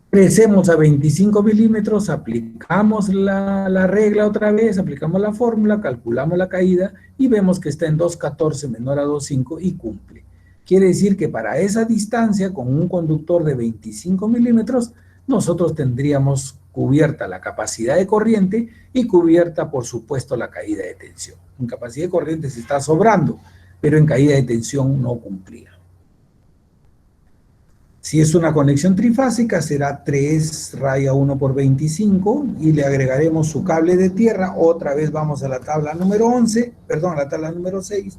Crecemos a 25 milímetros, aplicamos la regla otra vez, aplicamos la fórmula, calculamos la caída y vemos que está en 2.14 menor a 2.5 y cumple. Quiere decir que para esa distancia, con un conductor de 25 milímetros, nosotros tendríamos cubierta la capacidad de corriente y cubierta, por supuesto, la caída de tensión. En capacidad de corriente se está sobrando, pero en caída de tensión no cumplía. Si es una conexión trifásica, será 3 raya 1 por 25 y le agregaremos su cable de tierra. Otra vez vamos a la tabla número 11, perdón, a la tabla número 6,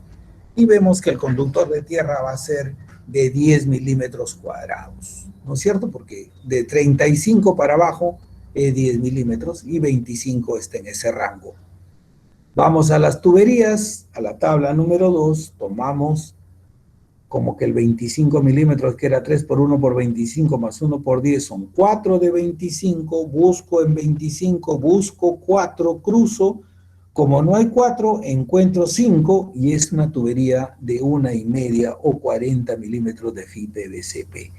y vemos que el conductor de tierra va a ser de 10 milímetros cuadrados, ¿no es cierto? Porque de 35 para abajo es 10 milímetros y 25 está en ese rango. Vamos a las tuberías, a la tabla número 2, tomamos como que el 25 milímetros, que era 3 por 1 por 25 más 1 por 10, son 4 de 25, busco en 25, busco 4, cruzo, como no hay 4, encuentro 5 y es una tubería de 1,5 o 40 milímetros de FIPVCP.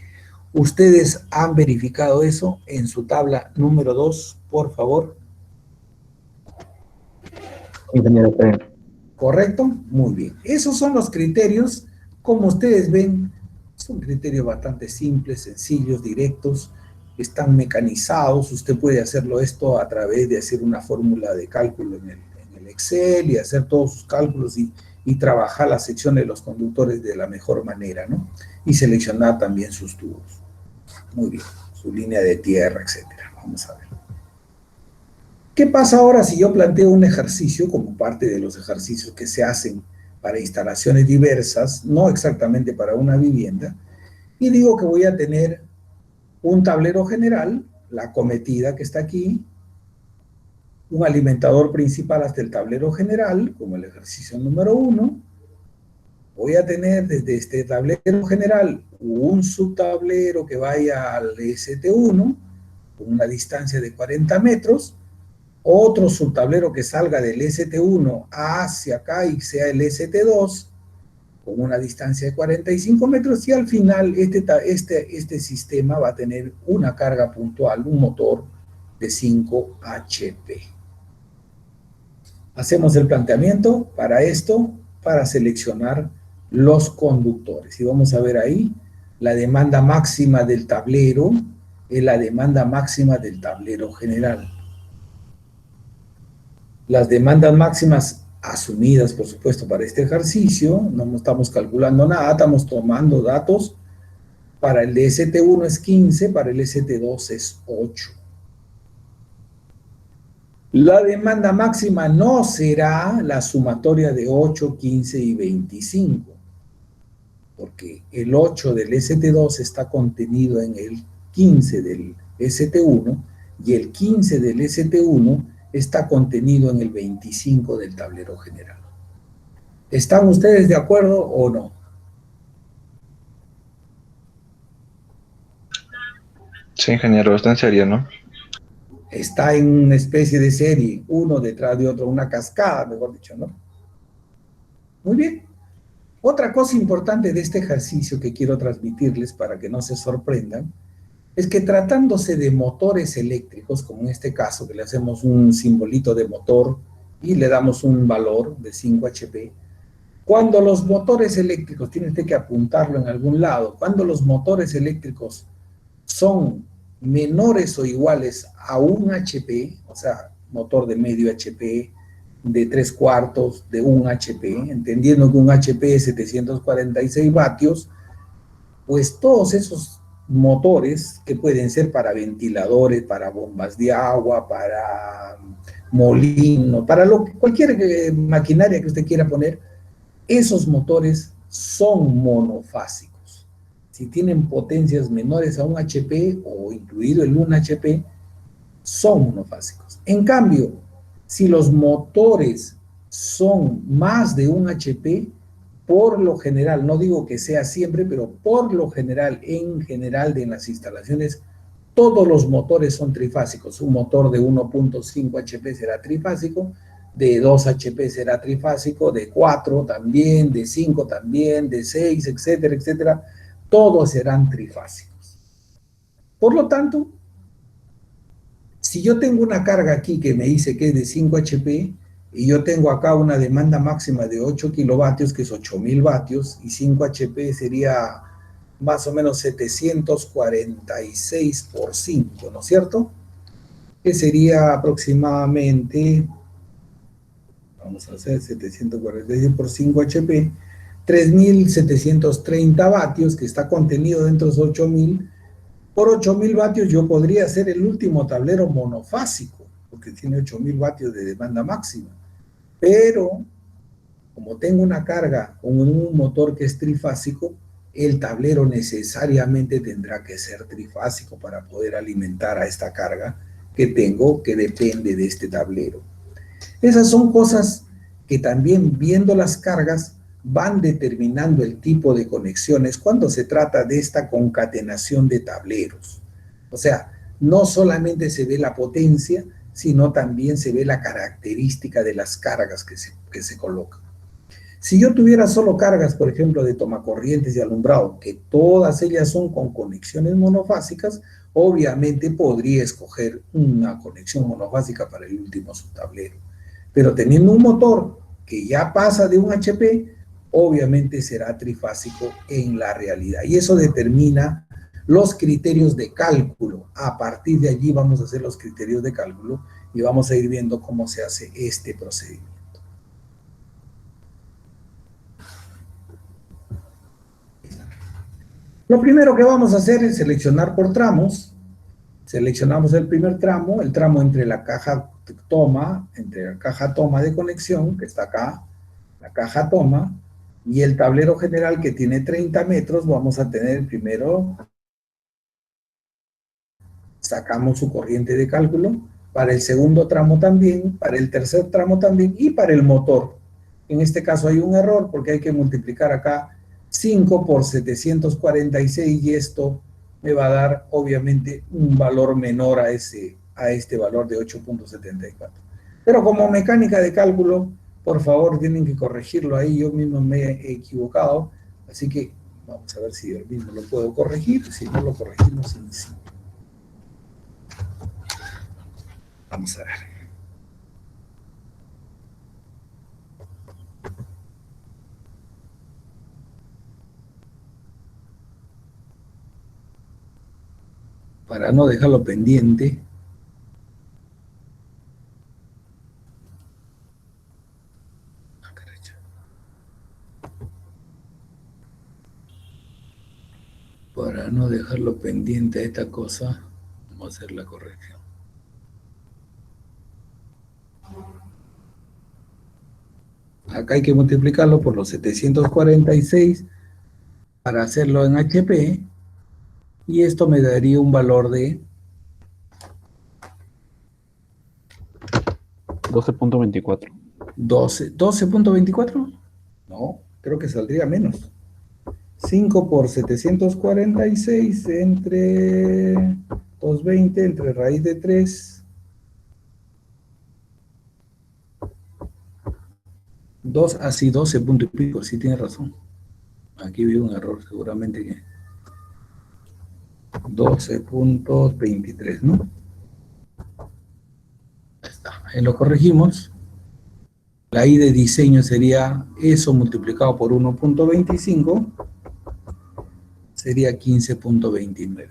¿Ustedes han verificado eso en su tabla número 2, por favor? Ingeniero, ¿Correcto? Muy bien. Esos son los criterios. Como ustedes ven, son criterios bastante simples, sencillos, directos, están mecanizados. Usted puede hacerlo esto a través de hacer una fórmula de cálculo en el Excel y hacer todos sus cálculos y trabajar la sección de los conductores de la mejor manera, ¿no? Y seleccionar también sus tubos. Muy bien, su línea de tierra, etcétera. Vamos a ver. ¿Qué pasa ahora si yo planteo un ejercicio como parte de los ejercicios que se hacen para instalaciones diversas, no exactamente para una vivienda, y digo que voy a tener un tablero general, la acometida que está aquí, un alimentador principal hasta el tablero general, como el ejercicio número 1. Voy a tener desde este tablero general un subtablero que vaya al ST1 con una distancia de 40 metros, otro subtablero que salga del ST1 hacia acá y sea el ST2 con una distancia de 45 metros, y al final este sistema va a tener una carga puntual, un motor de 5 HP. Hacemos el planteamiento para esto, para seleccionar los conductores. Y vamos a ver ahí, la demanda máxima del tablero es la demanda máxima del tablero general. Las demandas máximas asumidas, por supuesto, para este ejercicio, no estamos calculando nada, estamos tomando datos. Para el de ST1 es 15, para el ST2 es 8. La demanda máxima no será la sumatoria de 8, 15 y 25, porque el 8 del ST2 está contenido en el 15 del ST1 y el 15 del ST1 está contenido en el 25 del tablero general. ¿Están ustedes de acuerdo o no? Sí, ingeniero, está en serio, ¿no? Está en una especie de serie, uno detrás de otro, una cascada, mejor dicho, ¿no? Muy bien. Otra cosa importante de este ejercicio que quiero transmitirles para que no se sorprendan, es que tratándose de motores eléctricos, como en este caso, que le hacemos un simbolito de motor y le damos un valor de 5 HP, cuando los motores eléctricos, tiene usted que apuntarlo en algún lado, cuando los motores eléctricos son menores o iguales a 1 HP, o sea, motor de medio HP, de 3/4, de 1 HP, entendiendo que 1 HP es 746 vatios, pues todos esos motores que pueden ser para ventiladores, para bombas de agua, para molino, para cualquier maquinaria que usted quiera poner, esos motores son monofásicos. Si tienen potencias menores a 1 HP o incluido el 1 HP, son monofásicos. En cambio, si los motores son más de 1 HP, por lo general, no digo que sea siempre, pero por lo general, en general en las instalaciones, todos los motores son trifásicos. Un motor de 1.5 HP será trifásico, de 2 HP será trifásico, de 4 también, de 5 también, de 6, etcétera, etcétera. Todos serán trifásicos. Por lo tanto, si yo tengo una carga aquí que me dice que es de 5 HP, y yo tengo acá una demanda máxima de 8 kilovatios, que es 8000 vatios, y 5 HP sería más o menos 746 por 5, ¿no es cierto? Que sería aproximadamente, vamos a hacer 746 por 5 HP, 3730 vatios, que está contenido dentro de esos 8000. Por 8000 vatios yo podría hacer el último tablero monofásico, porque tiene 8000 vatios de demanda máxima. Pero, como tengo una carga con un motor que es trifásico, el tablero necesariamente tendrá que ser trifásico para poder alimentar a esta carga que tengo, que depende de este tablero. Esas son cosas que también, viendo las cargas, van determinando el tipo de conexiones cuando se trata de esta concatenación de tableros. O sea, no solamente se ve la potencia, sino también se ve la característica de las cargas que se colocan. Si yo tuviera solo cargas, por ejemplo, de tomacorrientes y alumbrado, que todas ellas son con conexiones monofásicas, obviamente podría escoger una conexión monofásica para el último subtablero. Pero teniendo un motor que ya pasa de 1 HP, obviamente será trifásico en la realidad. Y eso determina los criterios de cálculo. A partir de allí vamos a hacer los criterios de cálculo y vamos a ir viendo cómo se hace este procedimiento. Lo primero que vamos a hacer es seleccionar por tramos. Seleccionamos el primer tramo, el tramo entre la caja toma, entre la caja toma de conexión, que está acá, la caja toma, y el tablero general que tiene 30 metros, vamos a tener primero, sacamos su corriente de cálculo, para el segundo tramo también, para el tercer tramo también, y para el motor. En este caso hay un error porque hay que multiplicar acá 5 por 746 y esto me va a dar obviamente un valor menor a este valor de 8.74. Pero como mecánica de cálculo, por favor tienen que corregirlo ahí, yo mismo me he equivocado, así que vamos a ver si yo mismo lo puedo corregir, si no lo corregimos en sí. Vamos a ver. Para no dejarlo pendiente. Para no dejarlo pendiente a esta cosa, vamos a hacer la corrección. Acá hay que multiplicarlo por los 746 para hacerlo en HP, y esto me daría un valor de 12.24. 12.24. No, creo que saldría menos. 5 por 746 entre 220 entre raíz de 3. 2, así 12 punto y pico, sí tiene razón. Aquí vi un error, seguramente que 12.23, ¿no? Ahí está, ahí lo corregimos. La I de diseño sería eso multiplicado por 1.25, sería 15.29.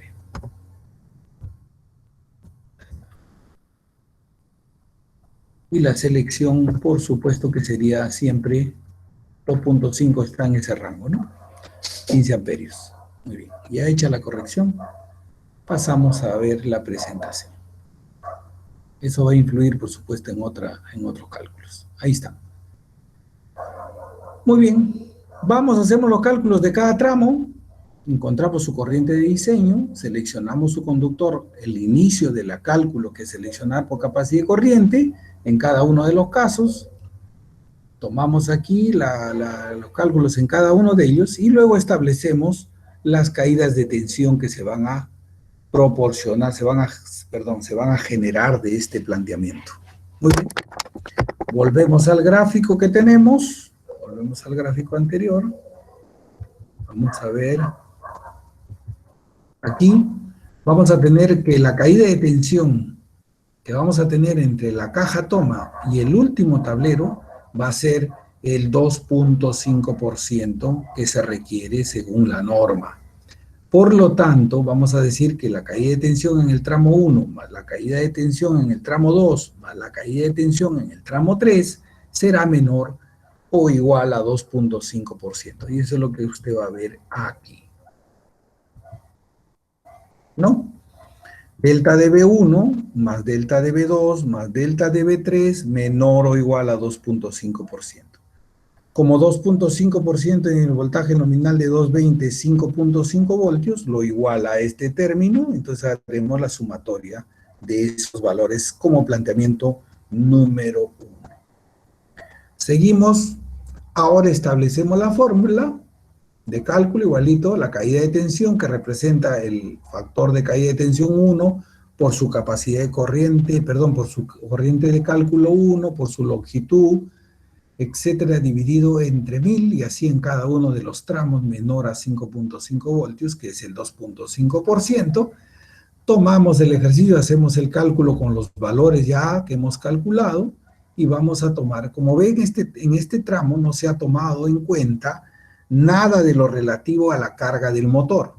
Y la selección, por supuesto que sería siempre 2.5, está en ese rango, ¿no? 15 amperios. Muy bien, ya hecha la corrección, pasamos a ver la presentación. Eso va a influir, por supuesto, en otros cálculos. Ahí está. Muy bien, vamos, hacemos los cálculos de cada tramo, encontramos su corriente de diseño, seleccionamos su conductor, el inicio de la cálculo que es seleccionar por capacidad de corriente, en cada uno de los casos, tomamos aquí los cálculos en cada uno de ellos, y luego establecemos las caídas de tensión que se van a proporcionar, se van a generar de este planteamiento. Muy bien. Volvemos al gráfico que tenemos, volvemos al gráfico anterior. Vamos a ver. Aquí vamos a tener que la caída de tensión que vamos a tener entre la caja toma y el último tablero va a ser el 2.5% que se requiere según la norma. Por lo tanto, vamos a decir que la caída de tensión en el tramo 1 más la caída de tensión en el tramo 2 más la caída de tensión en el tramo 3 será menor o igual a 2.5%. Y eso es lo que usted va a ver aquí, ¿no? Delta de B1 más delta de B2 más delta de B3 menor o igual a 2.5%. Como 2.5% en el voltaje nominal de 220 es 5.5 voltios, lo igual a este término, entonces haremos la sumatoria de esos valores como planteamiento número 1. Seguimos, ahora establecemos la fórmula de cálculo igualito, la caída de tensión que representa el factor de caída de tensión 1 por su capacidad de corriente, por su corriente de cálculo 1, por su longitud, etcétera, dividido entre 1000 y así en cada uno de los tramos menor a 5.5 voltios, que es el 2.5%. Tomamos el ejercicio, hacemos el cálculo con los valores ya que hemos calculado y vamos a tomar, como ven, en este tramo no se ha tomado en cuenta nada de lo relativo a la carga del motor.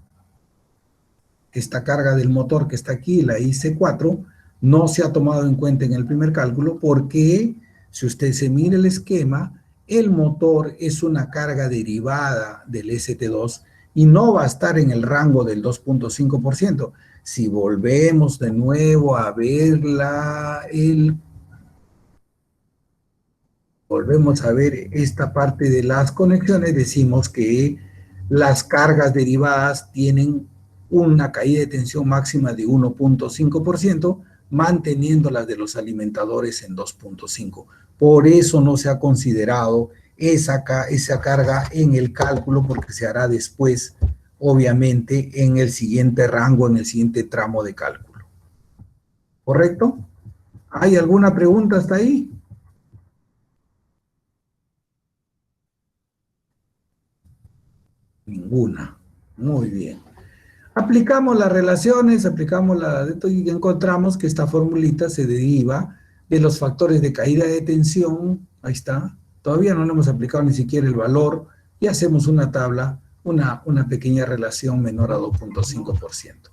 Esta carga del motor que está aquí, la IC4, no se ha tomado en cuenta en el primer cálculo porque, si usted se mira el esquema, el motor es una carga derivada del ST2 y no va a estar en el rango del 2.5%. Si volvemos de nuevo a ver volvemos a ver esta parte de las conexiones, decimos que las cargas derivadas tienen una caída de tensión máxima de 1.5%, manteniendo las de los alimentadores en 2.5%. Por eso no se ha considerado esa carga en el cálculo, porque se hará después, obviamente, en el siguiente rango, en el siguiente tramo de cálculo. ¿Correcto? ¿Hay alguna pregunta hasta ahí? Ninguna. Muy bien. Aplicamos las relaciones, y encontramos que esta formulita se deriva de los factores de caída de tensión. Ahí está. Todavía no le hemos aplicado ni siquiera el valor y hacemos una tabla, una pequeña relación menor a 2.5%.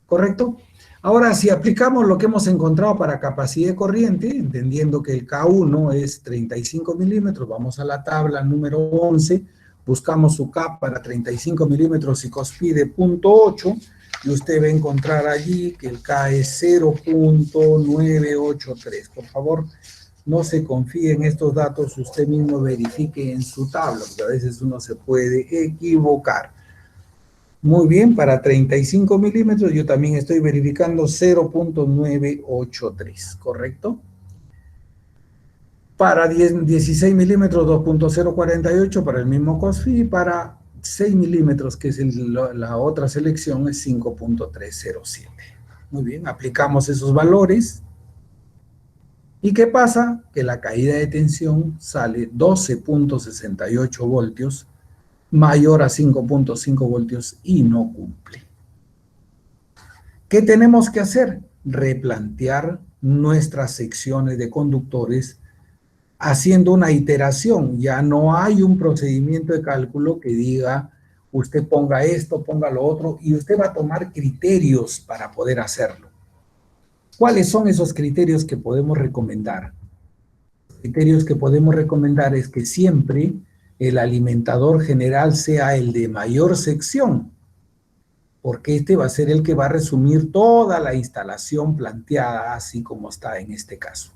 ¿Correcto? Ahora, si aplicamos lo que hemos encontrado para capacidad de corriente, entendiendo que el K1 es 35 milímetros, vamos a la tabla número 11, buscamos su K para 35 milímetros y COSPI 0.8, y usted va a encontrar allí que el K es 0.983. Por favor, no se confíe en estos datos, usted mismo verifique en su tabla, porque a veces uno se puede equivocar. Muy bien, para 35 milímetros yo también estoy verificando 0.983, ¿correcto? Para 16 milímetros 2.048 para el mismo COSFI, y para 6 milímetros, que es la otra selección, es 5.307. Muy bien, aplicamos esos valores. ¿Y qué pasa? Que la caída de tensión sale 12.68 voltios, mayor a 5.5 voltios y no cumple. ¿Qué tenemos que hacer? Replantear nuestras secciones de conductores haciendo una iteración. Ya no hay un procedimiento de cálculo que diga usted ponga esto, ponga lo otro, y usted va a tomar criterios para poder hacerlo. ¿Cuáles son esos criterios que podemos recomendar? Los criterios que podemos recomendar es que siempre el alimentador general sea el de mayor sección, porque este va a ser el que va a resumir toda la instalación planteada, así como está en este caso.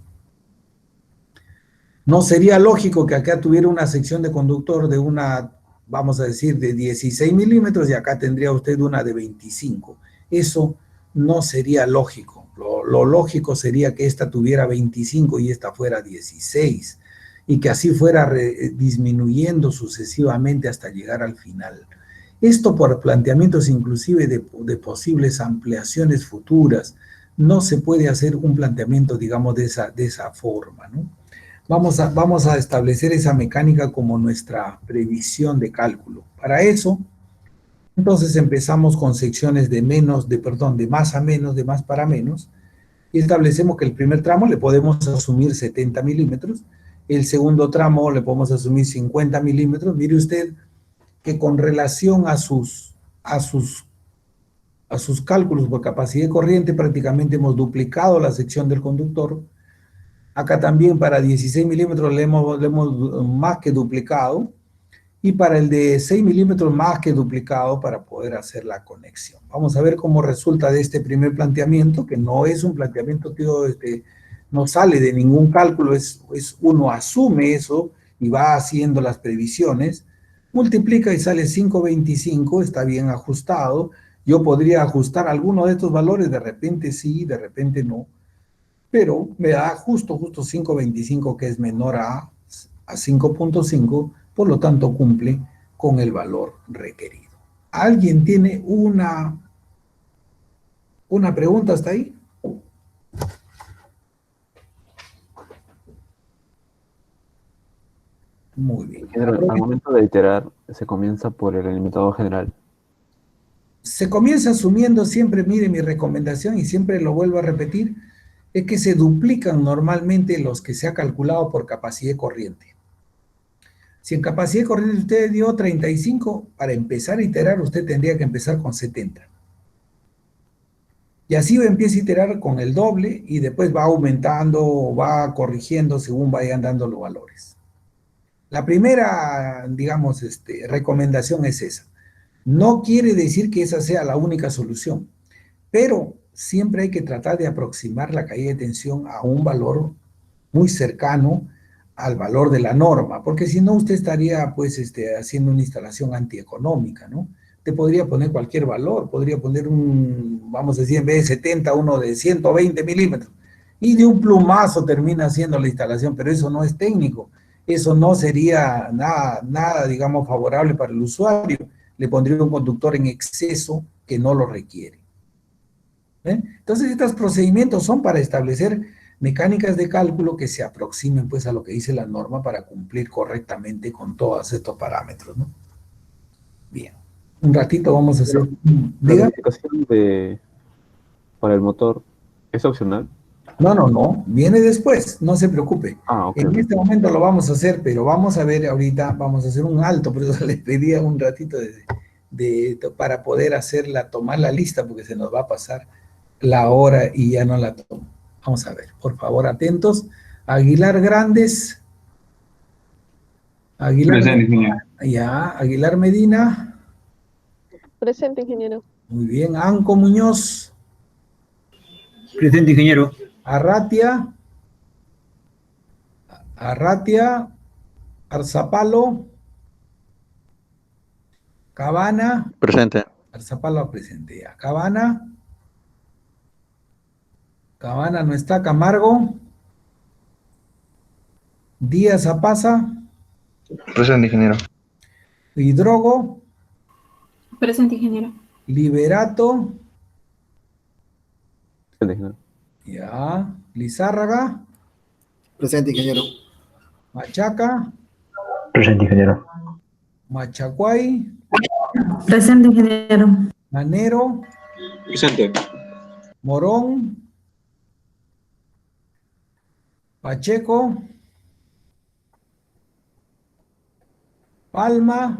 No sería lógico que acá tuviera una sección de conductor de una, vamos a decir, de 16 milímetros y acá tendría usted una de 25. Eso no sería lógico. Lo lógico sería que esta tuviera 25 y esta fuera 16. Y que así fuera disminuyendo sucesivamente hasta llegar al final. Esto por planteamientos inclusive de posibles ampliaciones futuras. No se puede hacer un planteamiento, digamos, de esa forma, ¿no? Vamos a establecer esa mecánica como nuestra previsión de cálculo. Para eso, entonces empezamos con secciones de más a menos, de más para menos, y establecemos que el primer tramo le podemos asumir 70 milímetros, el segundo tramo le podemos asumir 50 milímetros. Mire usted que con relación a sus cálculos por capacidad de corriente prácticamente hemos duplicado la sección del conductor. Acá también para 16 milímetros le hemos más que duplicado, y para el de 6 milímetros más que duplicado para poder hacer la conexión. Vamos a ver cómo resulta de este primer planteamiento, que no es un planteamiento que no sale de ningún cálculo, uno asume eso y va haciendo las previsiones, multiplica y sale 5.25, está bien ajustado. Yo podría ajustar alguno de estos valores, de repente sí, de repente no, pero me da justo 5.25, que es menor a 5.5, por lo tanto cumple con el valor requerido. ¿Alguien tiene una pregunta hasta ahí? Muy bien. Al momento de iterar, se comienza por el alimentador general. Se comienza asumiendo siempre, mire, mi recomendación, y siempre lo vuelvo a repetir, es que se duplican normalmente los que se ha calculado por capacidad de corriente. Si en capacidad de corriente usted dio 35, para empezar a iterar usted tendría que empezar con 70. Y así empieza a iterar con el doble y después va aumentando o va corrigiendo según vayan dando los valores. La primera, digamos, recomendación es esa. No quiere decir que esa sea la única solución, pero siempre hay que tratar de aproximar la caída de tensión a un valor muy cercano al valor de la norma, porque si no usted estaría pues haciendo una instalación antieconómica, ¿no? Te podría poner cualquier valor, podría poner vamos a decir, en vez de 70, uno de 120 milímetros, y de un plumazo termina haciendo la instalación, pero eso no es técnico, eso no sería nada, digamos, favorable para el usuario, le pondría un conductor en exceso que no lo requiere. Entonces, estos procedimientos son para establecer mecánicas de cálculo que se aproximen pues a lo que dice la norma para cumplir correctamente con todos estos parámetros, ¿no? Bien. Un ratito vamos a hacer... La ¿Diga? verificación para el motor es opcional. No, viene después, no se preocupe. Ah, ok, En ok. este momento lo vamos a hacer, pero vamos a ver ahorita, vamos a hacer un alto, por eso les pedía un ratito para poder tomar la lista, porque se nos va a pasar la hora y ya no la tomo. Vamos a ver, por favor, atentos. Aguilar Grandes. Aguilar Presente, Medina. ingeniero. Ya, Aguilar Medina. Presente, ingeniero. Muy bien. Anco Muñoz. Presente, ingeniero. Arratia. Arzapalo. Cabana. Presente. Arzapalo presente ya. Cabana no está. Camargo. Díaz Apaza. Presente, ingeniero. Hidrogo. Presente, ingeniero. Liberato. Excelente, ingeniero. Ya. Lizárraga. Presente, ingeniero. Machaca. Presente, ingeniero. Machacuay. Presente, ingeniero. Manero. Presente. Morón. Pacheco. Palma.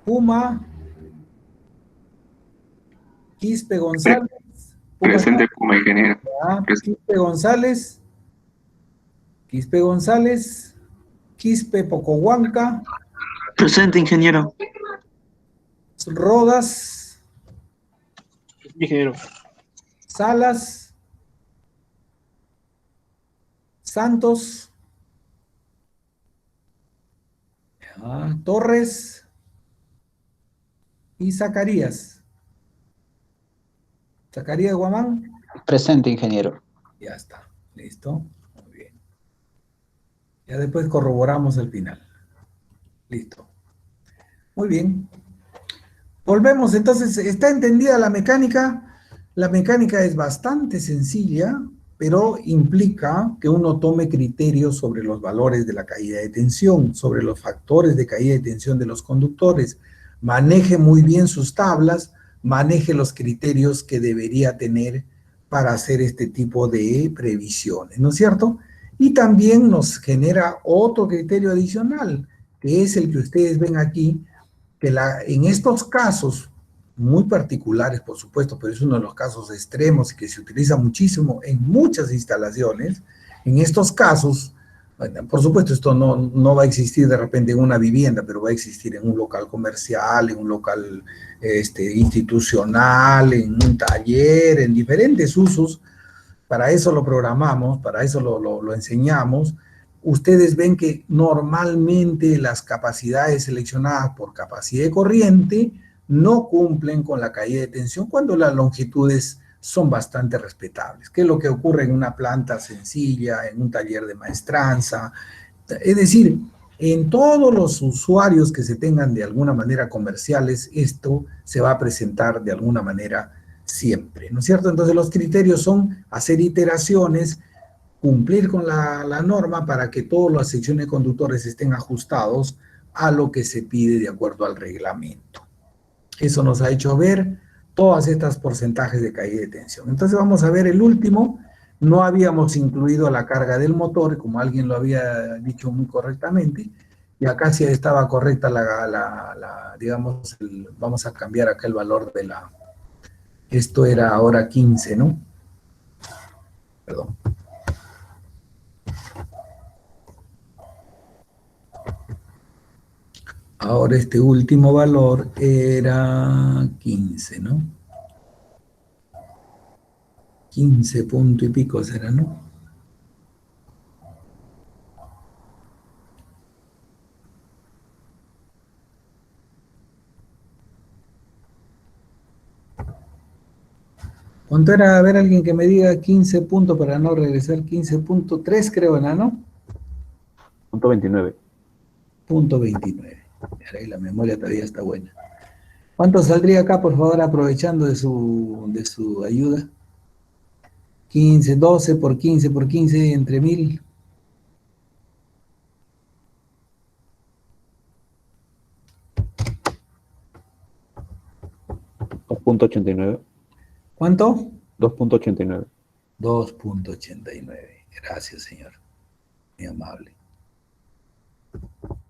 Puma. Quispe González. Puma, Presente, Puma, ingeniero. ya. Quispe González. Quispe Pocohuanca. Presente, ingeniero. Rodas. Ingeniero. Salas. Santos. Ya. Torres. Y Zacarías. Zacarías Guamán. Presente, ingeniero. Ya está. Listo. Muy bien. Ya después corroboramos el final. Listo. Muy bien. Volvemos. Entonces, ¿está entendida la mecánica? La mecánica es bastante sencilla, pero implica que uno tome criterios sobre los valores de la caída de tensión, sobre los factores de caída de tensión de los conductores, maneje muy bien sus tablas, maneje los criterios que debería tener para hacer este tipo de previsiones, ¿no es cierto? Y también nos genera otro criterio adicional, que es el que ustedes ven aquí, que en estos casos muy particulares, por supuesto, pero es uno de los casos extremos y que se utiliza muchísimo en muchas instalaciones, en estos casos, bueno, por supuesto, esto no va a existir de repente en una vivienda, pero va a existir en un local comercial, en un local institucional, en un taller, en diferentes usos. Para eso lo programamos, para eso lo enseñamos. Ustedes ven que normalmente las capacidades seleccionadas por capacidad de corriente no cumplen con la caída de tensión cuando las longitudes son bastante respetables, que es lo que ocurre en una planta sencilla, en un taller de maestranza. Es decir, en todos los usuarios que se tengan de alguna manera comerciales, esto se va a presentar de alguna manera siempre, ¿no es cierto? Entonces los criterios son hacer iteraciones, cumplir con la norma para que todas las secciones de conductores estén ajustados a lo que se pide de acuerdo al reglamento. Eso nos ha hecho ver todas estas porcentajes de caída de tensión. Entonces vamos a ver el último. No habíamos incluido la carga del motor, como alguien lo había dicho muy correctamente, y acá sí estaba correcta digamos, vamos a cambiar acá el valor de esto era ahora 15, ¿no? Perdón. Ahora este último valor era 15, ¿no? 15 punto y pico será, ¿no? ¿Cuánto era? A ver, alguien que me diga 15 puntos para no regresar. 15.3 creo, ¿no? Punto 29. Punto 29. Ahí la memoria todavía está buena. ¿Cuánto saldría acá, por favor, aprovechando de su ayuda? 15, 12 por 15 por 15 entre 1000. 2.89. ¿Cuánto? 2.89. 2.89. Gracias, señor. Muy amable.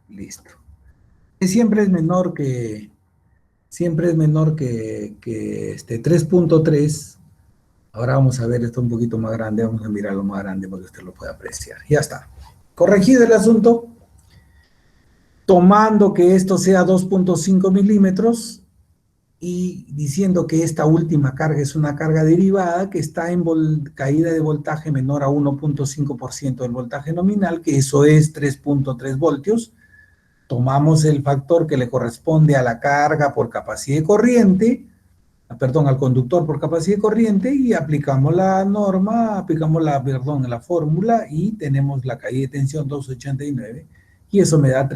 Listo. Siempre es menor que, que 3.3. Ahora vamos a ver esto un poquito más grande. Vamos a mirarlo más grande para que usted lo pueda apreciar. Ya está. Corregido el asunto. Tomando que esto sea 2.5 milímetros y diciendo que esta última carga es una carga derivada que está en caída de voltaje menor a 1.5% del voltaje nominal, que eso es 3.3 voltios. Tomamos el factor que le corresponde a la carga por capacidad de corriente, perdón, al conductor por capacidad de corriente, y aplicamos la norma, la fórmula, y tenemos la caída de tensión 289, y eso me da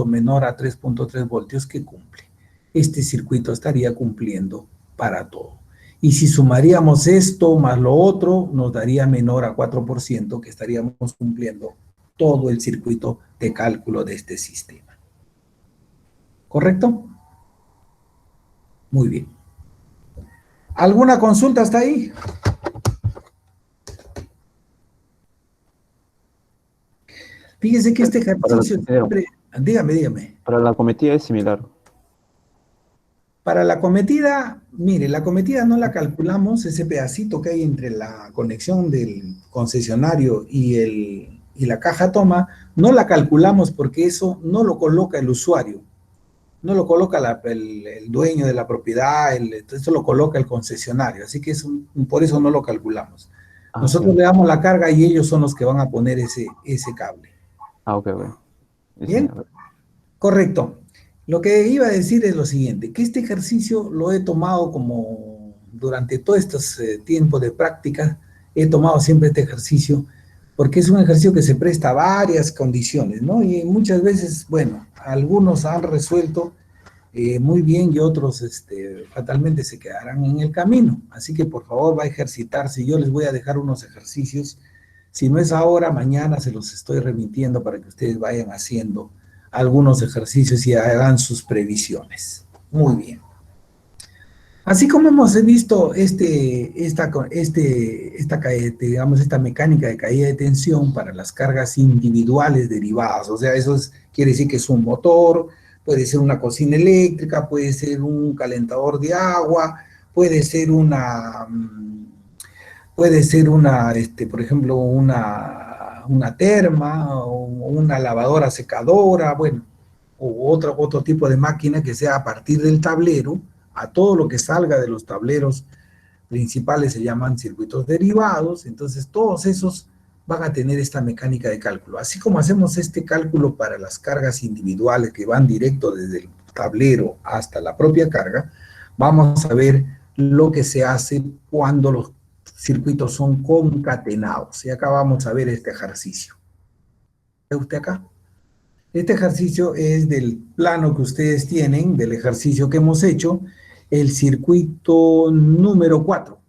menor a 3.3 voltios que cumple. Este circuito estaría cumpliendo para todo. Y si sumaríamos esto más lo otro, nos daría menor a 4%, que estaríamos cumpliendo todo el circuito de cálculo de este sistema. ¿Correcto? Muy bien. ¿Alguna consulta hasta ahí? Fíjese que este ejercicio siempre... Dígame. Para la cometida es similar. Para la cometida, mire, la cometida no la calculamos, ese pedacito que hay entre la conexión del concesionario y la caja toma, no la calculamos porque eso no lo coloca el usuario, no lo coloca el dueño de la propiedad, eso lo coloca el concesionario, así que por eso no lo calculamos. Nosotros le damos la carga y ellos son los que van a poner ese cable. Ok. ¿Bien? Correcto. Lo que iba a decir es lo siguiente, que este ejercicio lo he tomado como durante todo este tiempo de práctica, he tomado siempre este ejercicio porque es un ejercicio que se presta a varias condiciones, ¿no? Y muchas veces, bueno, algunos han resuelto muy bien y otros fatalmente se quedarán en el camino. Así que por favor va a ejercitarse. Yo les voy a dejar unos ejercicios. Si no es ahora, mañana se los estoy remitiendo para que ustedes vayan haciendo algunos ejercicios y hagan sus previsiones. Muy bien. Así como hemos visto esta mecánica de caída de tensión para las cargas individuales derivadas, o sea, quiere decir que es un motor, puede ser una cocina eléctrica, puede ser un calentador de agua, puede ser por ejemplo, una terma o una lavadora secadora, bueno, o otro tipo de máquina que sea a partir del tablero. A todo lo que salga de los tableros principales se llaman circuitos derivados, entonces todos esos van a tener esta mecánica de cálculo. Así como hacemos este cálculo para las cargas individuales que van directo desde el tablero hasta la propia carga, vamos a ver lo que se hace cuando los circuitos son concatenados. Y acá vamos a ver este ejercicio. ¿Ve usted acá? Este ejercicio es del plano que ustedes tienen, del ejercicio que hemos hecho, el circuito número 4.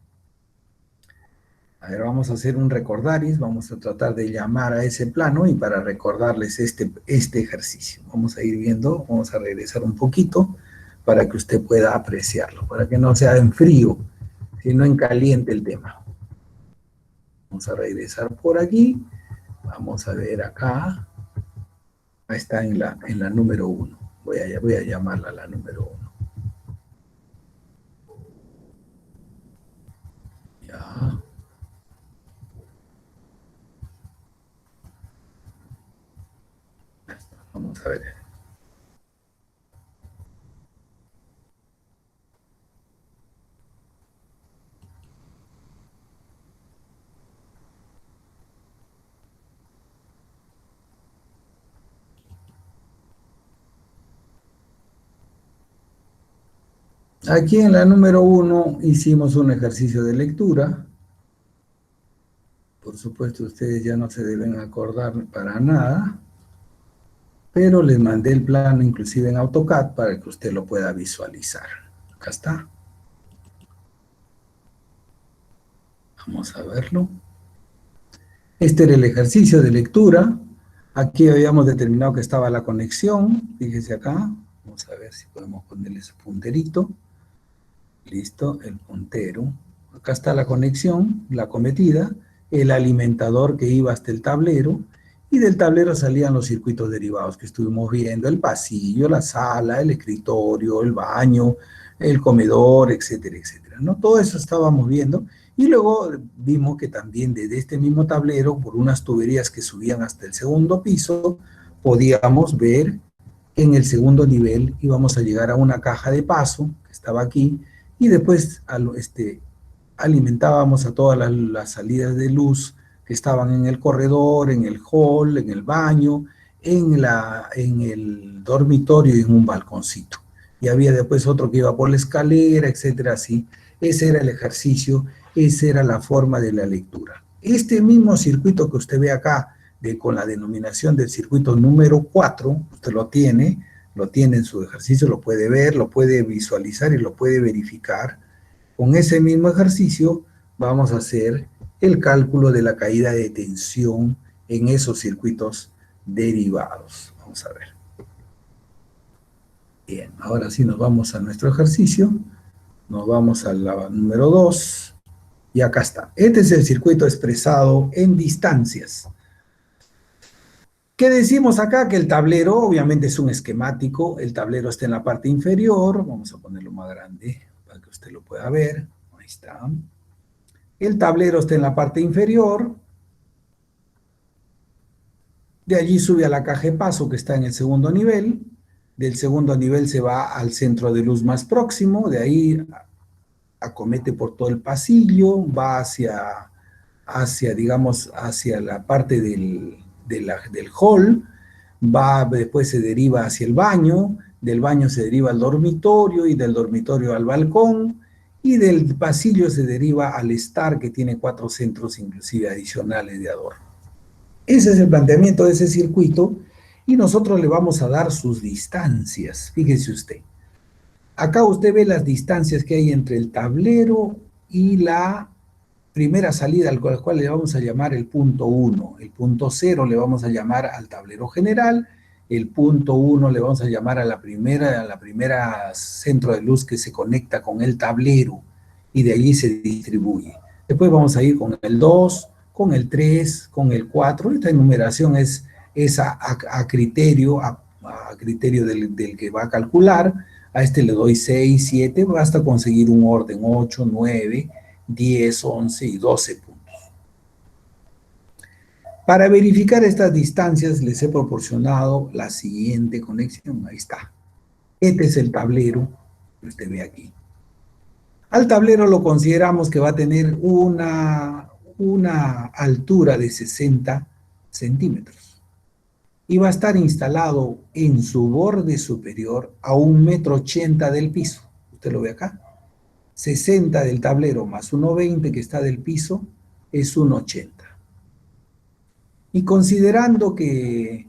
A ver, vamos a hacer un recordaris, vamos a tratar de llamar a ese plano y para recordarles este ejercicio. Vamos a ir viendo, vamos a regresar un poquito para que usted pueda apreciarlo, para que no sea en frío, sino en caliente el tema. Vamos a regresar por aquí, vamos a ver acá. Está en la número 1. Voy a llamarla a la número 1. Ya. Vamos a ver. Aquí en la número 1 hicimos un ejercicio de lectura. Por supuesto, ustedes ya no se deben acordar para nada, pero les mandé el plano inclusive en AutoCAD para que usted lo pueda visualizar. Acá está. Vamos a verlo. Este era el ejercicio de lectura. Aquí habíamos determinado que estaba la conexión. Fíjese acá. Vamos a ver si podemos ponerle su punterito. Listo, el puntero. Acá está la conexión, la cometida, el alimentador que iba hasta el tablero, y del tablero salían los circuitos derivados que estuvimos viendo, el pasillo, la sala, el escritorio, el baño, el comedor, etcétera, etcétera, ¿no? Todo eso estábamos viendo, y luego vimos que también desde este mismo tablero, por unas tuberías que subían hasta el segundo piso, podíamos ver que en el segundo nivel íbamos a llegar a una caja de paso, que estaba aquí, y después alimentábamos a todas las salidas de luz que estaban en el corredor, en el hall, en el baño, en el dormitorio y en un balconcito. Y había después otro que iba por la escalera, etcétera, así. Ese era el ejercicio, esa era la forma de la lectura. Este mismo circuito que usted ve acá, con la denominación del circuito número 4, usted lo tiene en su ejercicio, lo puede ver, lo puede visualizar y lo puede verificar. Con ese mismo ejercicio vamos a hacer el cálculo de la caída de tensión en esos circuitos derivados. Vamos a ver. Bien, ahora sí nos vamos a nuestro ejercicio. Nos vamos a la número 2. Y acá está. Este es el circuito expresado en distancias. ¿Qué decimos acá? Que el tablero obviamente es un esquemático. El tablero está en la parte inferior. Vamos a ponerlo más grande para que usted lo pueda ver. Ahí está. El tablero está en la parte inferior. De allí sube a la caja de paso que está en el segundo nivel. Del segundo nivel se va al centro de luz más próximo. De ahí acomete por todo el pasillo. Va hacia la parte del hall. Después se deriva hacia el baño. Del baño se deriva al dormitorio y del dormitorio al balcón. Y del pasillo se deriva al estar, que tiene 4 centros inclusive adicionales de adorno. Ese es el planteamiento de ese circuito y nosotros le vamos a dar sus distancias. Fíjese usted. Acá usted ve las distancias que hay entre el tablero y la primera salida, al cual le vamos a llamar el punto 1. El punto 0 le vamos a llamar al tablero general. El punto 1 le vamos a llamar a la primera centro de luz que se conecta con el tablero y de allí se distribuye. Después vamos a ir con el 2, con el 3, con el 4. Esta enumeración es a criterio del que va a calcular. A este le doy 6, 7, basta conseguir un orden 8, 9, 10, 11 y 12 puntos. Para verificar estas distancias les he proporcionado la siguiente conexión. Ahí está. Este es el tablero que usted ve aquí. Al tablero lo consideramos que va a tener una altura de 60 centímetros. Y va a estar instalado en su borde superior a 1,80 m del piso. Usted lo ve acá. 60 del tablero más 1,20 que está del piso es 1,80. Y considerando que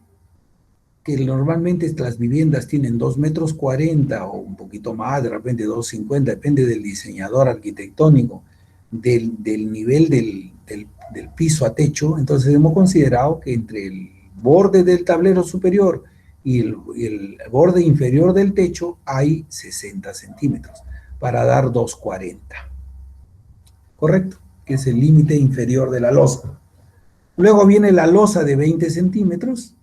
normalmente las viviendas tienen 2,40 m o un poquito más, de repente 2,50 m, depende del diseñador arquitectónico, del nivel del piso a techo, entonces hemos considerado que entre el borde del tablero superior y el borde inferior del techo hay 60 centímetros para dar 2,40. ¿Correcto? Que es el límite inferior de la losa. Luego viene la losa de 20 centímetros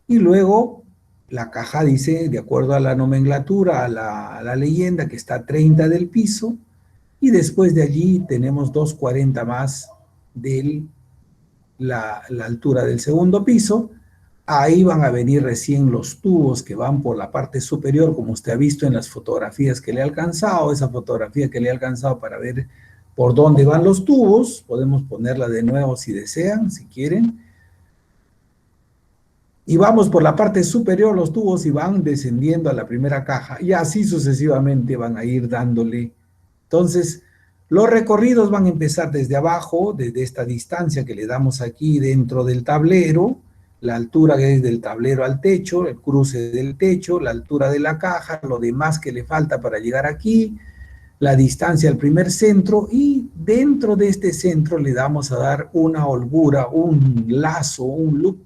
y luego la caja dice, de acuerdo a la nomenclatura, a la leyenda, que está a 30 del piso y después de allí tenemos 2,40 más de la altura del segundo piso. Ahí van a venir recién los tubos que van por la parte superior, como usted ha visto en las fotografías que le he alcanzado, esa fotografía que le he alcanzado para ver por dónde van los tubos. Podemos ponerla de nuevo si desean, si quieren. Y vamos por la parte superior los tubos y van descendiendo a la primera caja y así sucesivamente van a ir dándole. Entonces, los recorridos van a empezar desde abajo, desde esta distancia que le damos aquí dentro del tablero, la altura que es del tablero al techo, el cruce del techo, la altura de la caja, lo demás que le falta para llegar aquí, la distancia al primer centro, y dentro de este centro le damos a dar una holgura, un lazo, un loop,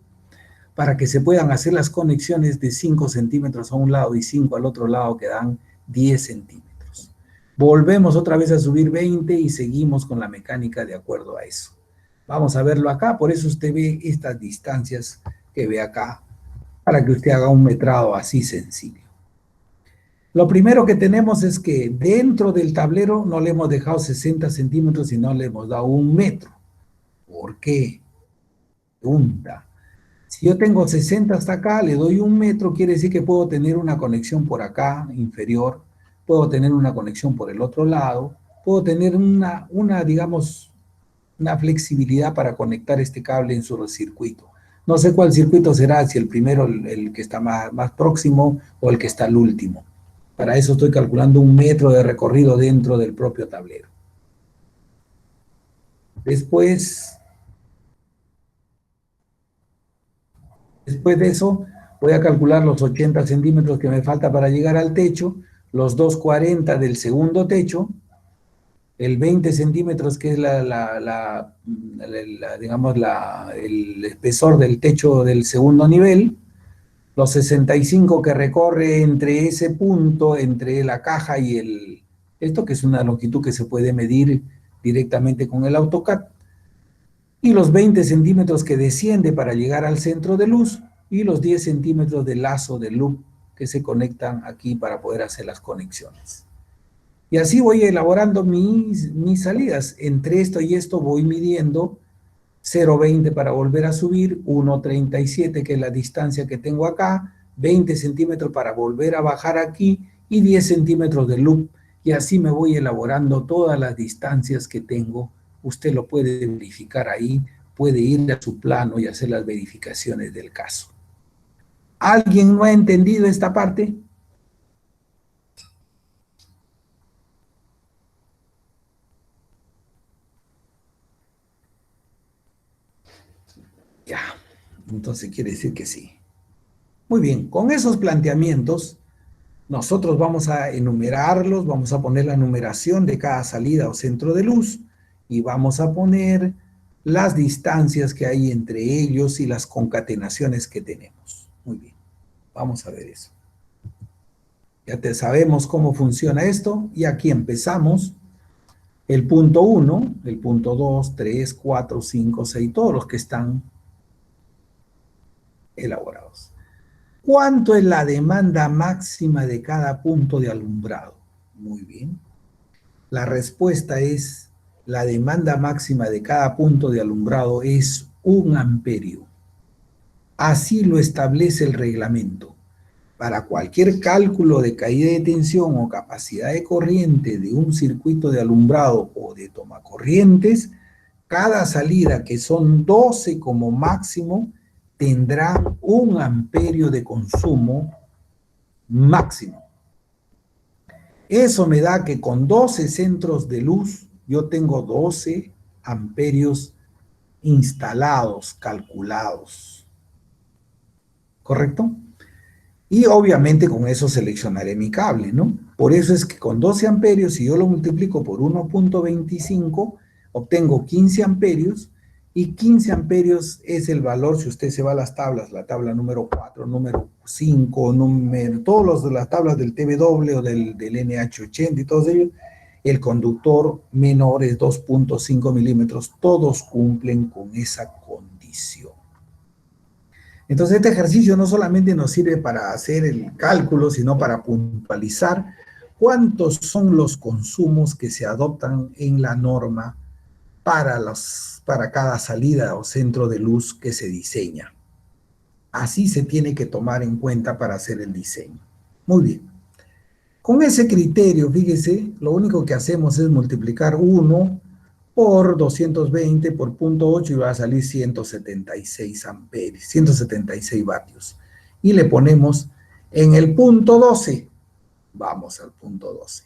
para que se puedan hacer las conexiones de 5 centímetros a un lado y 5 al otro lado, que dan 10 centímetros. Volvemos otra vez a subir 20 y seguimos con la mecánica de acuerdo a eso. Vamos a verlo acá, por eso usted ve estas distancias que ve acá, para que usted haga un metrado así sencillo. Lo primero que tenemos es que dentro del tablero no le hemos dejado 60 centímetros, sino le hemos dado 1 metro. ¿Por qué? Pregunta. Si yo tengo 60 hasta acá, le doy 1 metro, quiere decir que puedo tener una conexión por acá, inferior, puedo tener una conexión por el otro lado, puedo tener digamos, una flexibilidad para conectar este cable en su circuito. No sé cuál circuito será, si el primero, el que está más próximo, o el que está al último. Para eso estoy calculando 1 metro de recorrido dentro del propio tablero. Después de eso, voy a calcular los 80 centímetros que me falta para llegar al techo, los 240 del segundo techo, el 20 centímetros que es el espesor del techo del segundo nivel, los 65 que recorre entre ese punto, entre la caja y esto que es una longitud que se puede medir directamente con el AutoCAD, y los 20 centímetros que desciende para llegar al centro de luz, y los 10 centímetros de lazo de loop que se conectan aquí para poder hacer las conexiones. Y así voy elaborando mis salidas. Entre esto y esto voy midiendo 0,20 para volver a subir, 1,37 que es la distancia que tengo acá, 20 centímetros para volver a bajar aquí, y 10 centímetros de loop. Y así me voy elaborando todas las distancias que tengo. Usted lo puede verificar ahí, puede ir a su plano y hacer las verificaciones del caso. ¿Alguien no ha entendido esta parte? Ya, entonces quiere decir que sí. Muy bien, con esos planteamientos, nosotros vamos a enumerarlos, vamos a poner la numeración de cada salida o centro de luz, y vamos a poner las distancias que hay entre ellos y las concatenaciones que tenemos. Muy bien, vamos a ver eso. Ya sabemos cómo funciona esto, y aquí empezamos. El punto 1, el punto 2, 3, 4, 5, 6, todos los que están elaborados. ¿Cuánto es la demanda máxima de cada punto de alumbrado? Muy bien. La respuesta es: la demanda máxima de cada punto de alumbrado es 1 amperio. Así lo establece el reglamento. Para cualquier cálculo de caída de tensión o capacidad de corriente de un circuito de alumbrado o de tomacorrientes, cada salida, que son 12 como máximo, tendrá 1 amperio de consumo máximo. Eso me da que con 12 centros de luz, yo tengo 12 amperios instalados, calculados. ¿Correcto? Y obviamente con eso seleccionaré mi cable, ¿no? Por eso es que con 12 amperios, si yo lo multiplico por 1,25, obtengo 15 amperios, y 15 amperios es el valor, si usted se va a las tablas, la tabla número 4, número 5, todos los de las tablas del TBW o del NH80 y todos ellos, el conductor menor es 2,5 milímetros, todos cumplen con esa condición. Entonces este ejercicio no solamente nos sirve para hacer el cálculo, sino para puntualizar cuántos son los consumos que se adoptan en la norma para cada salida o centro de luz que se diseña. Así se tiene que tomar en cuenta para hacer el diseño. Muy bien. Con ese criterio, fíjese, lo único que hacemos es multiplicar 1 por 220 por 0.8 y va a salir 176 amperios, 176 vatios. Y le ponemos en el punto 12. Vamos al punto 12.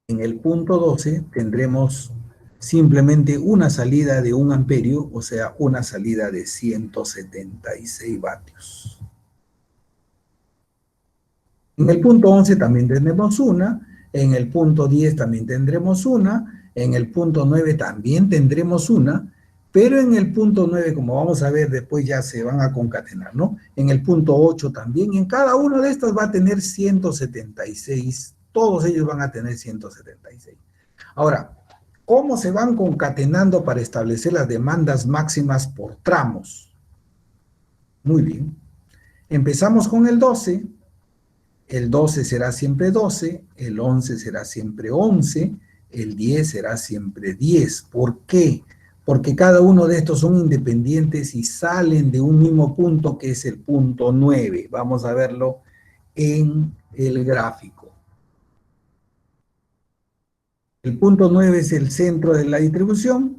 En el punto 12 tendremos simplemente una salida de 1 amperio, o sea, una salida de 176 vatios. En el punto 11 también tendremos una, en el punto 10 también tendremos una, en el punto 9 también tendremos una, pero en el punto 9, como vamos a ver después, ya se van a concatenar, ¿no? En el punto 8 también, en cada una de estas va a tener 176, todos ellos van a tener 176. Ahora, ¿cómo se van concatenando para establecer las demandas máximas por tramos? Muy bien. Empezamos con el 12. El 12 será siempre 12, el 11 será siempre 11, el 10 será siempre 10. ¿Por qué? Porque cada uno de estos son independientes y salen de un mismo punto que es el punto 9. Vamos a verlo en el gráfico. El punto 9 es el centro de la distribución,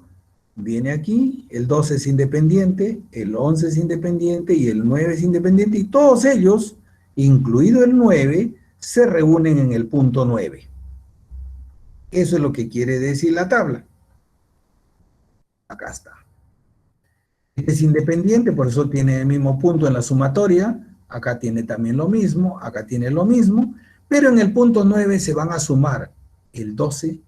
viene aquí, el 12 es independiente, el 11 es independiente y el 9 es independiente, y todos ellos, incluido el 9, se reúnen en el punto 9. Eso es lo que quiere decir la tabla. Acá está. Este es independiente, por eso tiene el mismo punto en la sumatoria, acá tiene también lo mismo, acá tiene lo mismo, pero en el punto 9 se van a sumar el 12,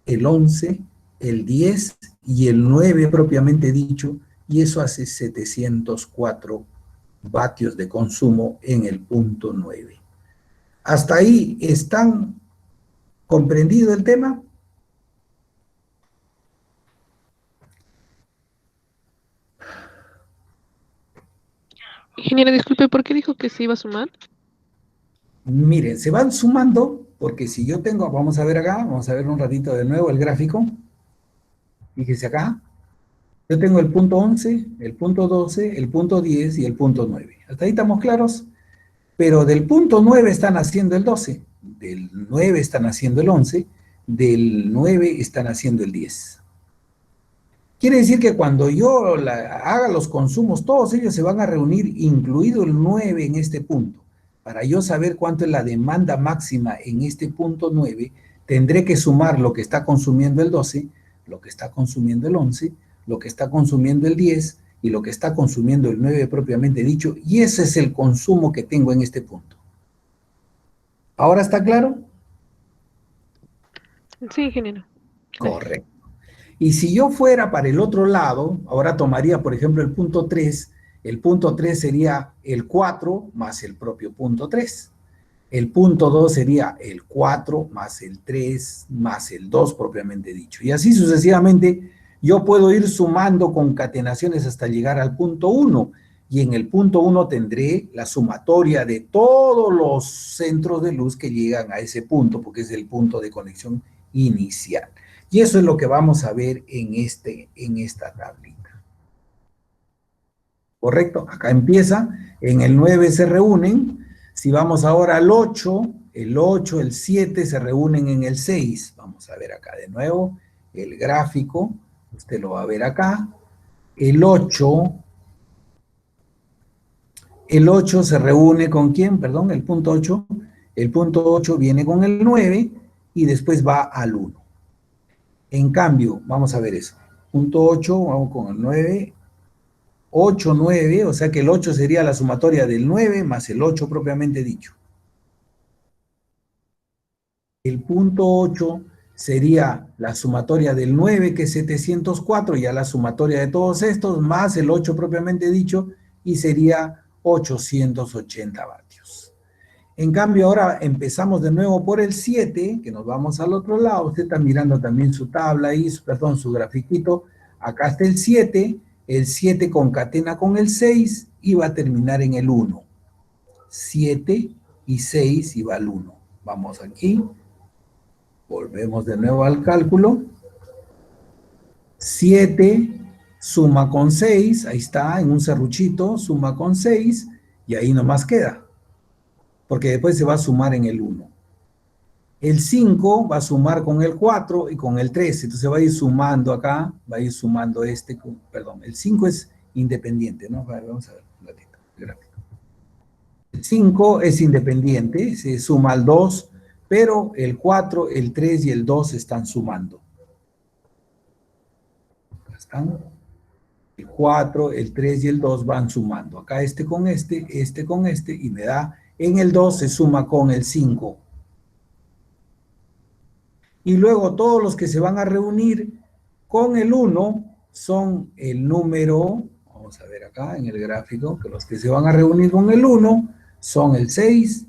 el 11, el 10 y el 9 propiamente dicho, y eso hace 704 vatios de consumo en el punto 9. ¿Hasta ahí están comprendido el tema? Ingeniero, disculpe, ¿por qué dijo que se iba a sumar? Miren, se van sumando, porque si yo tengo, vamos a ver acá, vamos a ver un ratito de nuevo el gráfico. Fíjese acá, yo tengo el punto 11, el punto 12, el punto 10 y el punto 9. ¿Hasta ahí estamos claros? Pero del punto 9 están haciendo el 12, del 9 están haciendo el 11, del 9 están haciendo el 10. Quiere decir que cuando yo haga los consumos, todos ellos se van a reunir, incluido el 9 en este punto. Para yo saber cuánto es la demanda máxima en este punto 9, tendré que sumar lo que está consumiendo el 12, lo que está consumiendo el 11, lo que está consumiendo el 10 y lo que está consumiendo el 9 propiamente dicho, y ese es el consumo que tengo en este punto. ¿Ahora está claro? Sí, ingeniero. Correcto. Y si yo fuera para el otro lado, ahora tomaría, por ejemplo, el punto 3. El punto 3 sería el 4 más el propio punto 3. El punto 2 sería el 4 más el 3 más el 2 propiamente dicho. Y así sucesivamente yo puedo ir sumando concatenaciones hasta llegar al punto 1. Y en el punto 1 tendré la sumatoria de todos los centros de luz que llegan a ese punto, porque es el punto de conexión inicial. Y eso es lo que vamos a ver en esta tablita. ¿Correcto? Acá empieza, en el 9 se reúnen. Si vamos ahora al 8, el 8, el 7 se reúnen en el 6. Vamos a ver acá de nuevo el gráfico. Usted lo va a ver acá. El 8 se reúne con ¿quién? Perdón, el punto 8. El punto 8 viene con el 9 y después va al 1. En cambio, vamos a ver eso. Punto 8, vamos con el 9. 8, 9, o sea que el 8 sería la sumatoria del 9 más el 8 propiamente dicho. El punto 8 sería la sumatoria del 9, que es 704, ya la sumatoria de todos estos, más el 8 propiamente dicho, y sería 880 vatios. En cambio, ahora empezamos de nuevo por el 7, que nos vamos al otro lado. Usted está mirando también su tabla ahí, su grafiquito. Acá está el 7 concatena con el 6 y va a terminar en el 1. 7 y 6 y va al 1. Vamos aquí. Volvemos de nuevo al cálculo. 7 suma con 6, ahí está, en un serruchito, suma con 6, y ahí nomás queda. Porque después se va a sumar en el 1. El 5 va a sumar con el 4 y con el 3. Entonces va a ir sumando acá, va a ir sumando perdón, el 5 es independiente, ¿no? Vamos a ver un ratito, el gráfico. El 5 es independiente, se suma al 2, pero el 4, el 3 y el 2 están sumando. Acá están. El 4, el 3 y el 2 van sumando. Acá este con este y me da, en el 2 se suma con el 5. Y luego todos los que se van a reunir con el 1 son el número, vamos a ver acá en el gráfico, que los que se van a reunir con el 1 son el 6,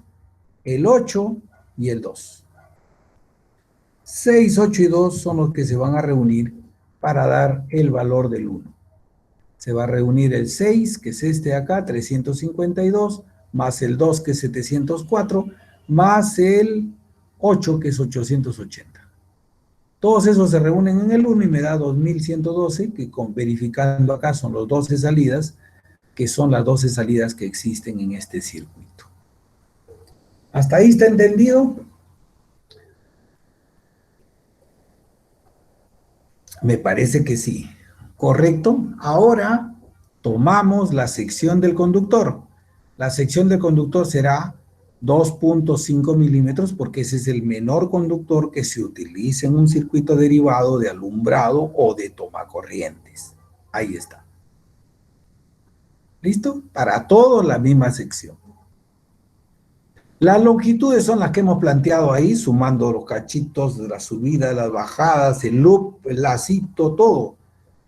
el 8 y el 2. 6, 8 y 2 son los que se van a reunir para dar el valor del 1. Se va a reunir el 6, que es este de acá, 352, más el 2, que es 704, más el 8, que es 880. Todos esos se reúnen en el 1 y me da 2112, que verificando acá son los 12 salidas, que son las 12 salidas que existen en este circuito. ¿Hasta ahí está entendido? Me parece que sí. ¿Correcto? Ahora tomamos la sección del conductor. La sección del conductor será 2.5 milímetros porque ese es el menor conductor que se utiliza en un circuito derivado de alumbrado o de tomacorrientes. Ahí está. ¿Listo? Para todos la misma sección. Las longitudes son las que hemos planteado ahí, sumando los cachitos de las subidas, las bajadas, el loop, el lacito, todo.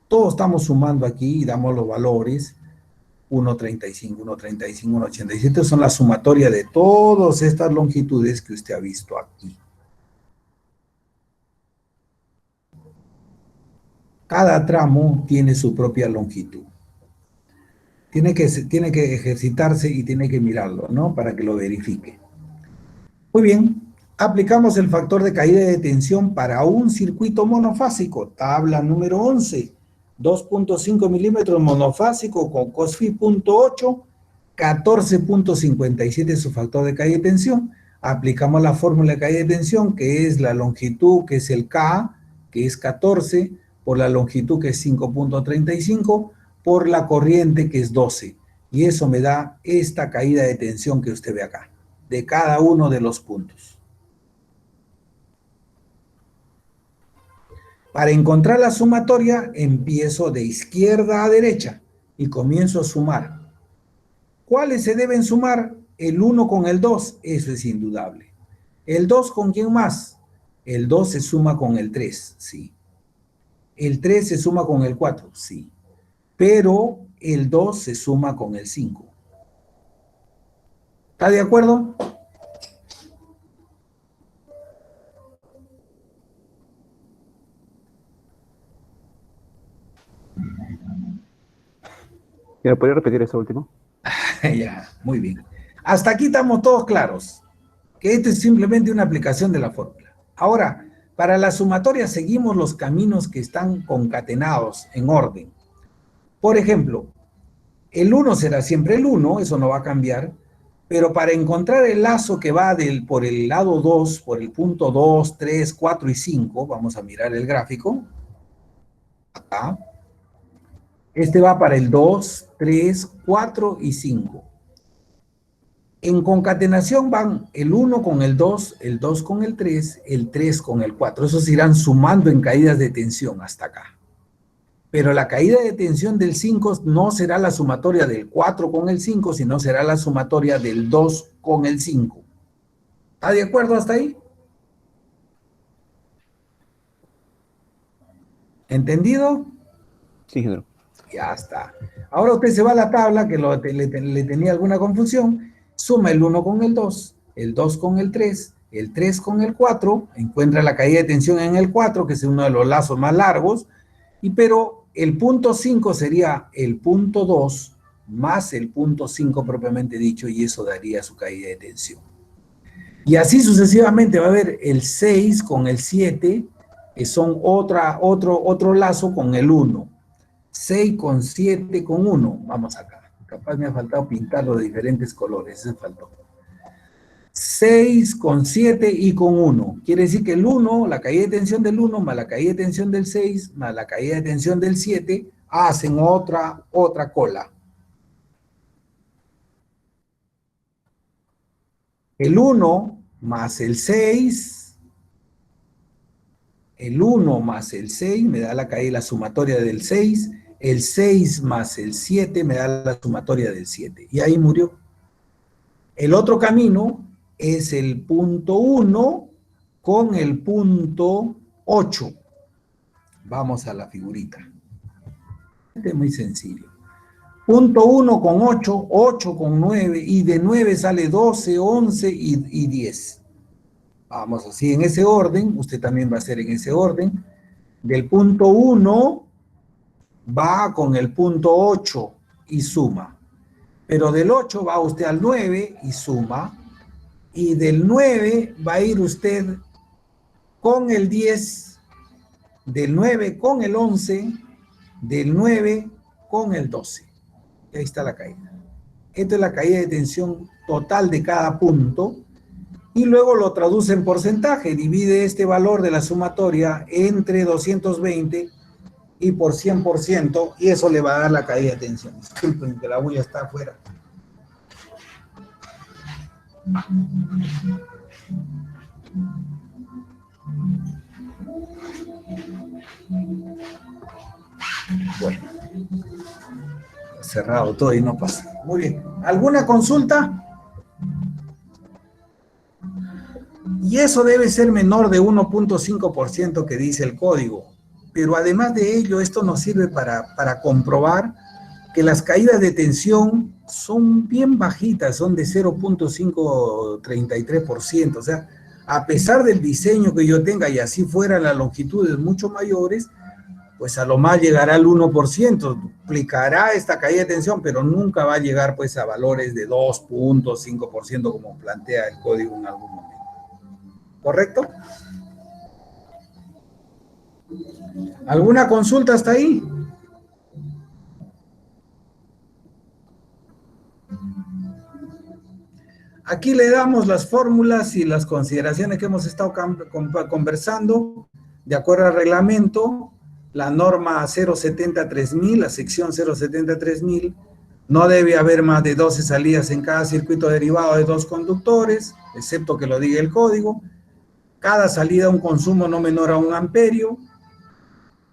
Todos estamos sumando aquí y damos los valores. 1.35, 1.35, 1.87 son la sumatoria de todas estas longitudes que usted ha visto aquí. Cada tramo tiene su propia longitud. Tiene que ejercitarse y tiene que mirarlo, ¿no? Para que lo verifique. Muy bien. Aplicamos el factor de caída de tensión para un circuito monofásico. Tabla número 11. 2.5 milímetros monofásico con cos-phi 0.8, 14.57 es su factor de caída de tensión. Aplicamos la fórmula de caída de tensión, que es la longitud, que es el K, que es 14, por la longitud, que es 5.35, por la corriente, que es 12. Y eso me da esta caída de tensión que usted ve acá, de cada uno de los puntos. Para encontrar la sumatoria, empiezo de izquierda a derecha y comienzo a sumar. ¿Cuáles se deben sumar? El 1 con el 2, eso es indudable. ¿El 2 con quién más? El 2 se suma con el 3, sí. El 3 se suma con el 4, sí. Pero el 2 se suma con el 5. ¿Está de acuerdo? ¿Me podría repetir eso último? Ya, muy bien. Hasta aquí estamos todos claros, que esto es simplemente una aplicación de la fórmula. Ahora, para la sumatoria seguimos los caminos que están concatenados en orden. Por ejemplo, el 1 será siempre el 1, eso no va a cambiar, pero para encontrar el lazo que va por el lado 2, por el punto 2, 3, 4 y 5, vamos a mirar el gráfico. Acá. Este va para el 2, 3, 4 y 5. En concatenación van el 1 con el 2 con el 3 con el 4. Esos irán sumando en caídas de tensión hasta acá. Pero la caída de tensión del 5 no será la sumatoria del 4 con el 5, sino será la sumatoria del 2 con el 5. ¿Está de acuerdo hasta ahí? ¿Entendido? Sí, ingeniero. Ya está. Ahora usted se va a la tabla que le tenía alguna confusión, suma el 1 con el 2 con el 3 con el 4, encuentra la caída de tensión en el 4, que es uno de los lazos más largos, pero el punto 5 sería el punto 2 más el punto 5 propiamente dicho, y eso daría su caída de tensión. Y así sucesivamente va a haber el 6 con el 7, que son otro lazo con el 1. 6 con 7 con 1. Vamos acá. Capaz me ha faltado pintarlo de diferentes colores. Eso faltó. 6 con 7 y con 1. Quiere decir que el 1, la caída de tensión del 1 más la caída de tensión del 6 más la caída de tensión del 7 hacen otra cola. El 1 más el 6, el 1 más el 6 me da la caída, la sumatoria del 6, el 6 más el 7 me da la sumatoria del 7. Y ahí murió. El otro camino es el punto 1 con el punto 8. Vamos a la figurita. Este es muy sencillo. Punto 1 con 8, 8 con 9, y de 9 sale 12, 11 y 10. Vamos así en ese orden, usted también va a hacer en ese orden. Del punto 1 va con el punto 8 y suma. Pero del 8 va usted al 9 y suma. Y del 9 va a ir usted con el 10, del 9 con el 11, del 9 con el 12. Y ahí está la caída. Esta es la caída de tensión total de cada punto. Y luego lo traduce en porcentaje. Divide este valor de la sumatoria entre 220 y por 100%. Y eso le va a dar la caída de tensión. Disculpen que la bulla está afuera. Bueno, cerrado todo y no pasa. Muy bien. ¿Alguna consulta? Y eso debe ser menor de 1.5% que dice el código. Pero además de ello, esto nos sirve para comprobar que las caídas de tensión son bien bajitas, son de 0.533%. O sea, a pesar del diseño que yo tenga, y así fueran las longitudes mucho mayores, pues a lo más llegará al 1%, duplicará esta caída de tensión, pero nunca va a llegar pues a valores de 2.5% como plantea el código en algún momento. ¿Correcto? ¿Alguna consulta hasta ahí? Aquí le damos las fórmulas y las consideraciones que hemos estado conversando de acuerdo al reglamento. La norma 070-3000, la sección 070-3000, no debe haber más de 12 salidas en cada circuito derivado de 2 conductores, excepto que lo diga el código. Cada salida un consumo no menor a 1 amperio.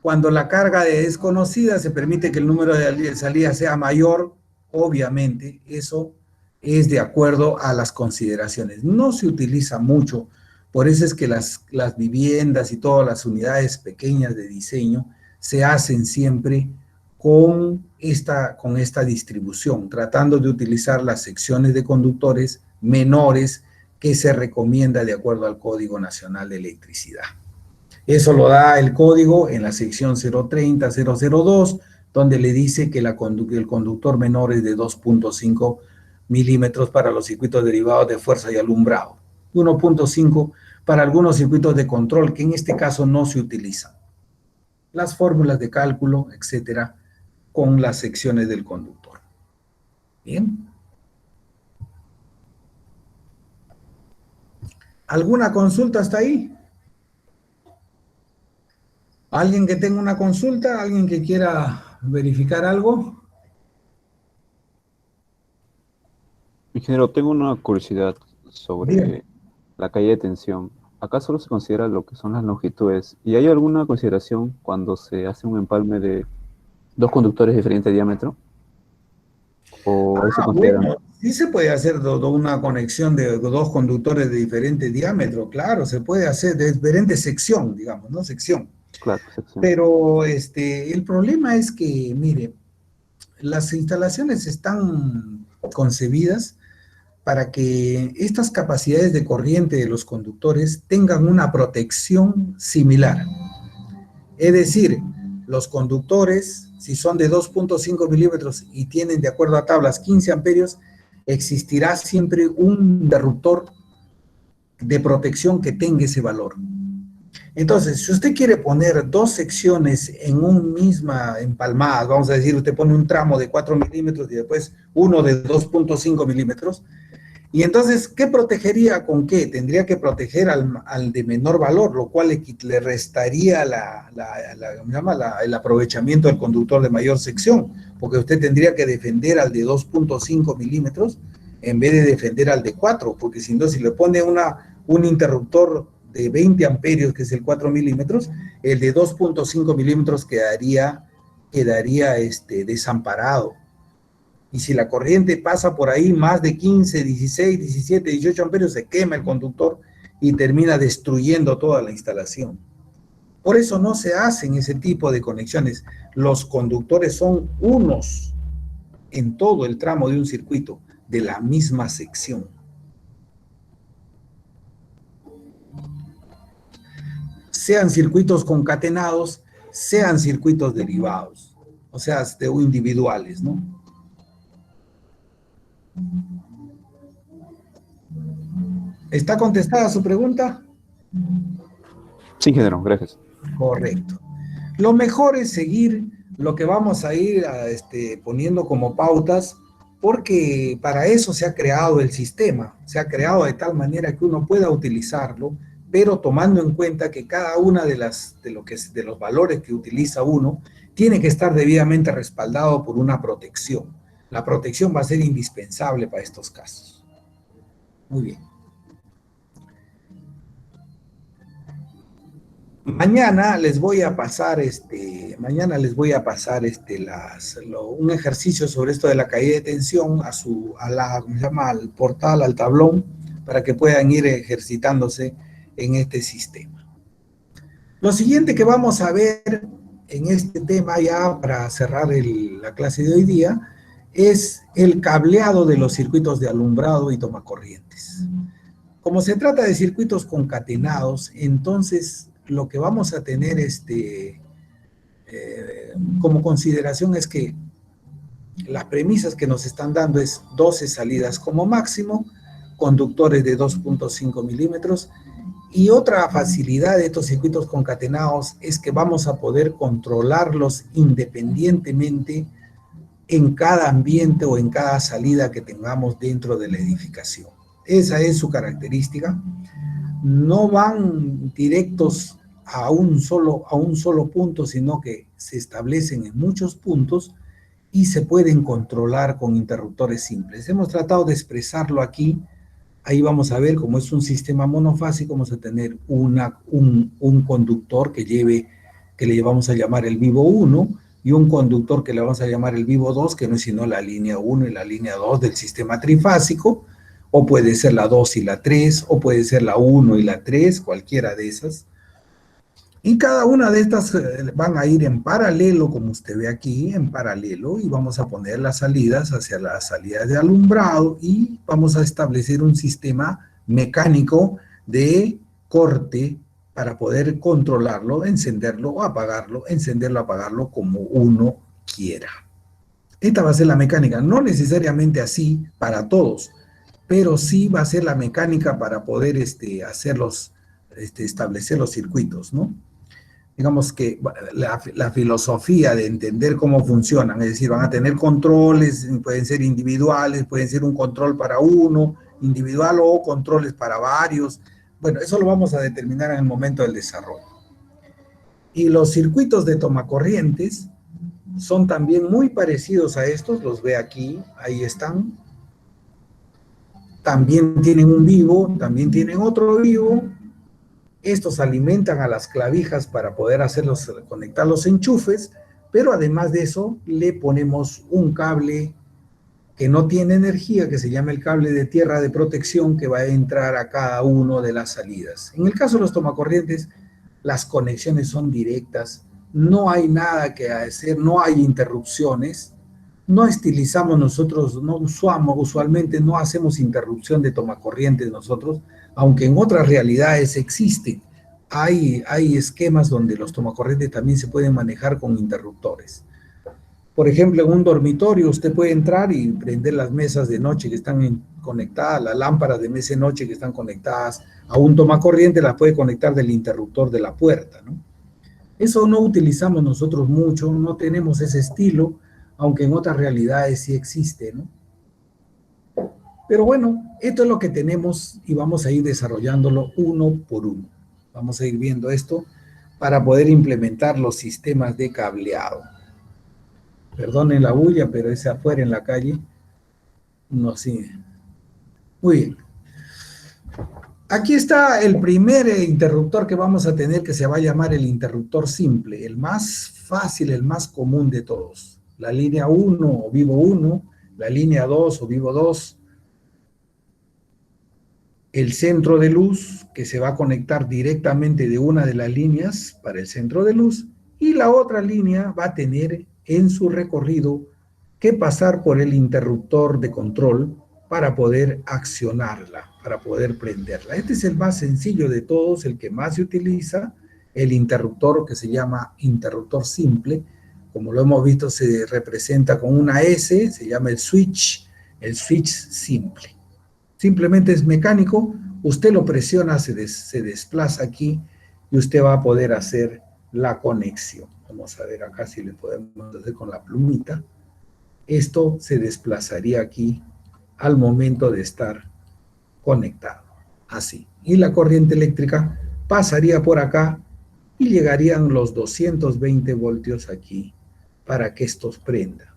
Cuando la carga es desconocida, se permite que el número de salidas sea mayor, obviamente, eso es de acuerdo a las consideraciones. No se utiliza mucho, por eso es que las viviendas y todas las unidades pequeñas de diseño se hacen siempre con esta distribución, tratando de utilizar las secciones de conductores menores que se recomienda de acuerdo al Código Nacional de Electricidad. Eso lo da el código en la sección 030-002, donde le dice que el conductor menor es de 2.5 milímetros para los circuitos derivados de fuerza y alumbrado. 1.5 para algunos circuitos de control, que en este caso no se utilizan. Las fórmulas de cálculo, etcétera, con las secciones del conductor. Bien. ¿Alguna consulta hasta ahí? ¿Alguien que tenga una consulta? ¿Alguien que quiera verificar algo? Ingeniero, tengo una curiosidad sobre Bien. la caída de tensión. Acá solo se considera lo que son las longitudes. ¿Y hay alguna consideración cuando se hace un empalme de 2 conductores de diferente diámetro? ¿O eso se considera? Bueno, sí se puede hacer una conexión de 2 conductores de diferente diámetro, claro, se puede hacer de diferente sección, digamos, ¿no? Sección. Claro, sección. Pero el problema es que, mire, las instalaciones están concebidas para que estas capacidades de corriente de los conductores tengan una protección similar. Es decir, los conductores, si son de 2.5 milímetros y tienen, de acuerdo a tablas, 15 amperios, existirá siempre un interruptor de protección que tenga ese valor. Entonces, si usted quiere poner 2 secciones en una misma empalmada, vamos a decir, usted pone un tramo de 4 milímetros y después uno de 2.5 milímetros, Y entonces, ¿qué protegería con qué? Tendría que proteger al de menor valor, lo cual le restaría ¿cómo se llama? El aprovechamiento del conductor de mayor sección, porque usted tendría que defender al de 2.5 milímetros en vez de defender al de 4, porque si no, si le pone un interruptor de 20 amperios, que es el 4 milímetros, el de 2.5 milímetros quedaría desamparado. Y si la corriente pasa por ahí más de 15, 16, 17, 18 amperios, se quema el conductor y termina destruyendo toda la instalación. Por eso no se hacen ese tipo de conexiones. Los conductores son unos en todo el tramo de un circuito de la misma sección. Sean circuitos concatenados, sean circuitos derivados, o sea, individuales, ¿no? ¿Está contestada su pregunta? Sí, ingeniero, gracias. Correcto. Lo mejor es seguir lo que vamos a ir poniendo como pautas, porque para eso se ha creado el sistema, se ha creado de tal manera que uno pueda utilizarlo, pero tomando en cuenta que cada una de los valores que utiliza uno tiene que estar debidamente respaldado por una protección. La protección va a ser indispensable para estos casos. Muy bien. Mañana les voy a pasar un ejercicio sobre esto de la caída de tensión al portal, al tablón, para que puedan ir ejercitándose en este sistema. Lo siguiente que vamos a ver en este tema, ya para cerrar la clase de hoy día, es el cableado de los circuitos de alumbrado y tomacorrientes. Como se trata de circuitos concatenados, entonces lo que vamos a tener como consideración es que las premisas que nos están dando es 12 salidas como máximo, conductores de 2.5 milímetros, y otra facilidad de estos circuitos concatenados es que vamos a poder controlarlos independientemente en cada ambiente o en cada salida que tengamos dentro de la edificación. Esa es su característica. No van directos a un solo punto, sino que se establecen en muchos puntos y se pueden controlar con interruptores simples. Hemos tratado de expresarlo aquí. Ahí vamos a ver, como es un sistema monofásico, vamos a tener un conductor que le vamos a llamar el vivo 1 y un conductor que le vamos a llamar el vivo 2, que no es sino la línea 1 y la línea 2 del sistema trifásico, o puede ser la 2 y la 3, o puede ser la 1 y la 3, cualquiera de esas. Y cada una de estas van a ir en paralelo, como usted ve aquí, en paralelo, y vamos a poner las salidas hacia las salidas de alumbrado y vamos a establecer un sistema mecánico de corte para poder controlarlo, encenderlo o apagarlo, encenderlo o apagarlo como uno quiera. Esta va a ser la mecánica, no necesariamente así para todos, pero sí va a ser la mecánica para poder establecer los circuitos, ¿no? Digamos que la filosofía de entender cómo funcionan, es decir, van a tener controles, pueden ser individuales, pueden ser un control para uno, individual o controles para varios. Bueno, eso lo vamos a determinar en el momento del desarrollo. Y los circuitos de tomacorrientes son también muy parecidos a estos, los ve aquí, ahí están. También tienen un vivo, también tienen otro vivo. Estos alimentan a las clavijas para poder conectar los enchufes, pero además de eso le ponemos un cable que no tiene energía, que se llama el cable de tierra de protección, que va a entrar a cada una de las salidas. En el caso de los tomacorrientes, las conexiones son directas, no hay nada que hacer, no hay interrupciones, no estilizamos nosotros, no usamos, usualmente no hacemos interrupción de tomacorrientes nosotros, aunque en otras realidades existen. Hay esquemas donde los tomacorrientes también se pueden manejar con interruptores. Por ejemplo, en un dormitorio usted puede entrar y prender las mesas de noche que están conectadas, las lámparas de mesa de noche que están conectadas a un tomacorriente, las puede conectar del interruptor de la puerta, ¿no? Eso no utilizamos nosotros mucho, no tenemos ese estilo, aunque en otras realidades sí existe, ¿no? Pero bueno, esto es lo que tenemos y vamos a ir desarrollándolo uno por uno. Vamos a ir viendo esto para poder implementar los sistemas de cableado. Perdonen la bulla, pero es afuera en la calle. No, sí. Muy bien. Aquí está el primer interruptor que vamos a tener, que se va a llamar el interruptor simple, el más fácil, el más común de todos. La línea 1 o vivo 1, la línea 2 o vivo 2, el centro de luz que se va a conectar directamente de una de las líneas para el centro de luz, y la otra línea va a tener en su recorrido que pasar por el interruptor de control para poder accionarla, para poder prenderla. Este es el más sencillo de todos, el que más se utiliza, el interruptor que se llama interruptor simple. Como lo hemos visto, se representa con una S, se llama el switch simple. Simplemente es mecánico, usted lo presiona, se desplaza aquí y usted va a poder hacer la conexión. Vamos a ver acá si le podemos hacer con la plumita. Esto se desplazaría aquí al momento de estar conectado, así. Y la corriente eléctrica pasaría por acá y llegarían los 220 voltios aquí para que esto prenda.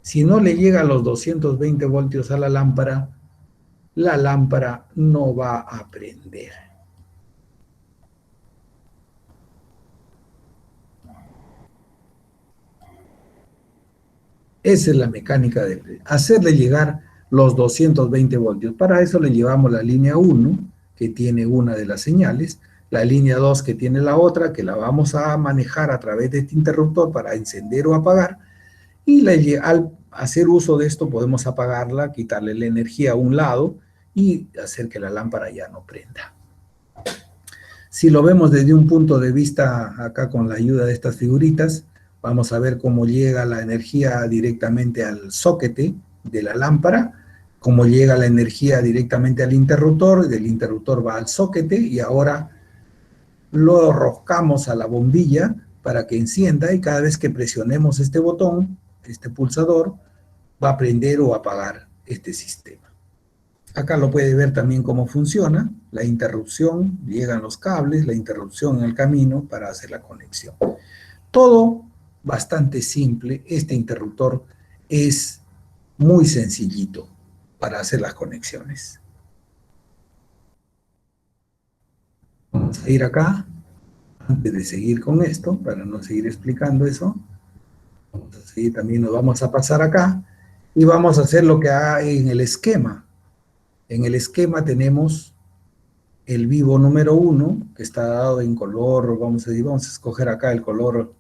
Si no le llega a los 220 voltios a la lámpara no va a prender. Esa es la mecánica de hacerle llegar los 220 voltios. Para eso le llevamos la línea 1, que tiene una de las señales, la línea 2, que tiene la otra, que la vamos a manejar a través de este interruptor para encender o apagar, y al hacer uso de esto podemos apagarla, quitarle la energía a un lado y hacer que la lámpara ya no prenda. Si lo vemos desde un punto de vista acá con la ayuda de estas figuritas, vamos a ver cómo llega la energía directamente al soquete de la lámpara, cómo llega la energía directamente al interruptor, del interruptor va al soquete y ahora lo roscamos a la bombilla para que encienda, y cada vez que presionemos este botón, este pulsador, va a prender o apagar este sistema. Acá lo puede ver también cómo funciona, la interrupción, llegan los cables, la interrupción en el camino para hacer la conexión. Todo bastante simple, este interruptor es muy sencillito para hacer las conexiones. Vamos a ir acá, antes de seguir con esto, para no seguir explicando eso. Vamos a seguir, también nos vamos a pasar acá y vamos a hacer lo que hay en el esquema. En el esquema tenemos el vivo número 1, que está dado en color, vamos a escoger acá el color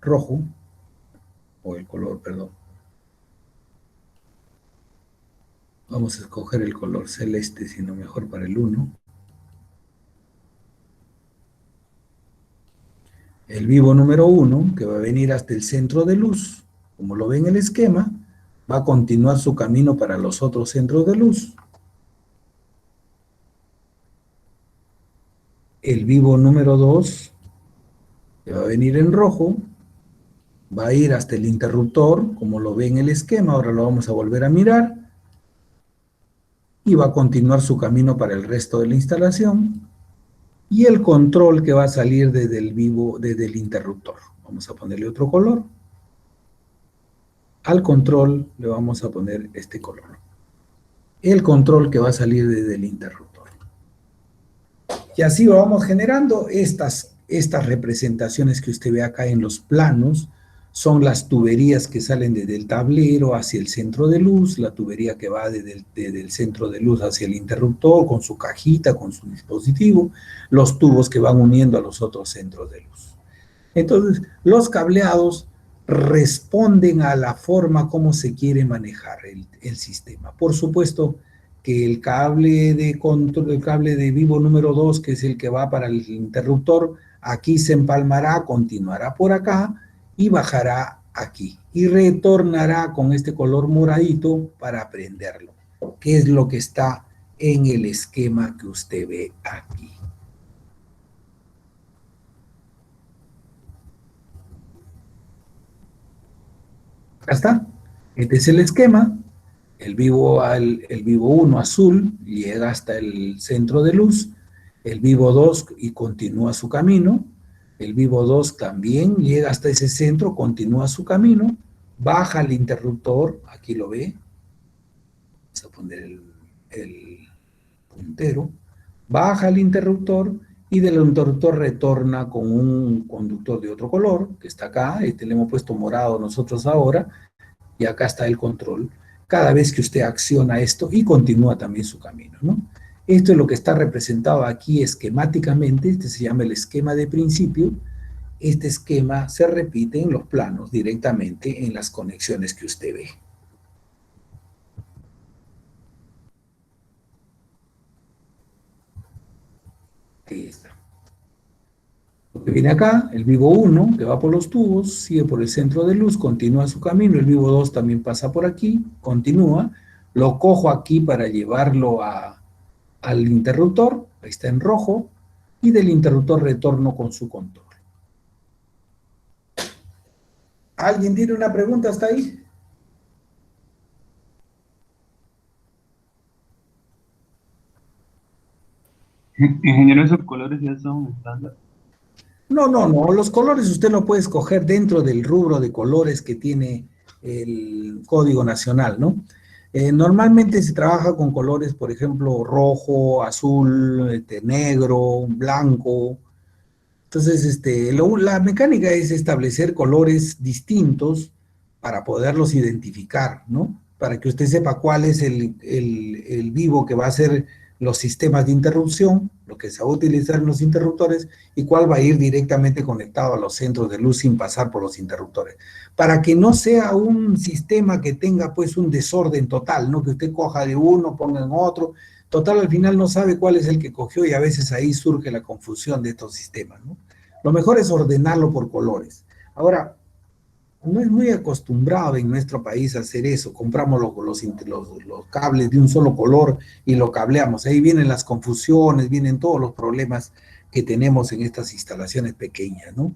rojo, o el color, perdón. Vamos a escoger el color celeste, sino mejor para el 1. El vivo número 1, que va a venir hasta el centro de luz, como lo ve en el esquema, va a continuar su camino para los otros centros de luz. El vivo número 2, que va a venir en rojo, va a ir hasta el interruptor, como lo ve en el esquema, ahora lo vamos a volver a mirar, y va a continuar su camino para el resto de la instalación, y el control que va a salir desde el interruptor. Vamos a ponerle otro color. Al control le vamos a poner este color. El control que va a salir desde el interruptor. Y así vamos generando estas representaciones que usted ve acá en los planos. Son las tuberías que salen desde el tablero hacia el centro de luz, la tubería que va desde el centro de luz hacia el interruptor, con su cajita, con su dispositivo, los tubos que van uniendo a los otros centros de luz. Entonces, los cableados responden a la forma como se quiere manejar el sistema. Por supuesto que el cable de control, el cable de vivo número 2, que es el que va para el interruptor, aquí se empalmará, continuará por acá y bajará aquí. Y retornará con este color moradito para prenderlo, que es lo que está en el esquema que usted ve aquí. Acá está. Este es el esquema. El vivo 1 azul llega hasta el centro de luz, el vivo 2 y continúa su camino, el vivo 2 también llega hasta ese centro, continúa su camino, baja el interruptor, aquí lo ve, vamos a poner el puntero, baja el interruptor y del interruptor retorna con un conductor de otro color, que está acá, este le hemos puesto morado nosotros ahora, y acá está el control. Cada vez que usted acciona esto y continúa también su camino, ¿no? Esto es lo que está representado aquí esquemáticamente, este se llama el esquema de principio. Este esquema se repite en los planos directamente en las conexiones que usted ve. Ahí está. Lo que viene acá, el vivo 1, que va por los tubos, sigue por el centro de luz, continúa su camino, el vivo 2 también pasa por aquí, continúa, lo cojo aquí para llevarlo al interruptor, ahí está en rojo, y del interruptor retorno con su control. ¿Alguien tiene una pregunta hasta ahí? Ingeniero, esos colores ya son estándar. No, los colores usted lo puede escoger dentro del rubro de colores que tiene el Código Nacional, ¿no? Normalmente se trabaja con colores, por ejemplo, rojo, azul, negro, blanco. Entonces, la mecánica es establecer colores distintos para poderlos identificar, ¿no? Para que usted sepa cuál es el vivo que va a ser los sistemas de interrupción, lo que se va a utilizar en los interruptores, y cuál va a ir directamente conectado a los centros de luz sin pasar por los interruptores. Para que no sea un sistema que tenga pues un desorden total, ¿no? Que usted coja de uno, ponga en otro. Total, al final no sabe cuál es el que cogió y a veces ahí surge la confusión de estos sistemas, ¿no? Lo mejor es ordenarlo por colores. Ahora, no es muy acostumbrado en nuestro país a hacer eso. Compramos los cables de un solo color y lo cableamos. Ahí vienen las confusiones, vienen todos los problemas que tenemos en estas instalaciones pequeñas, ¿no?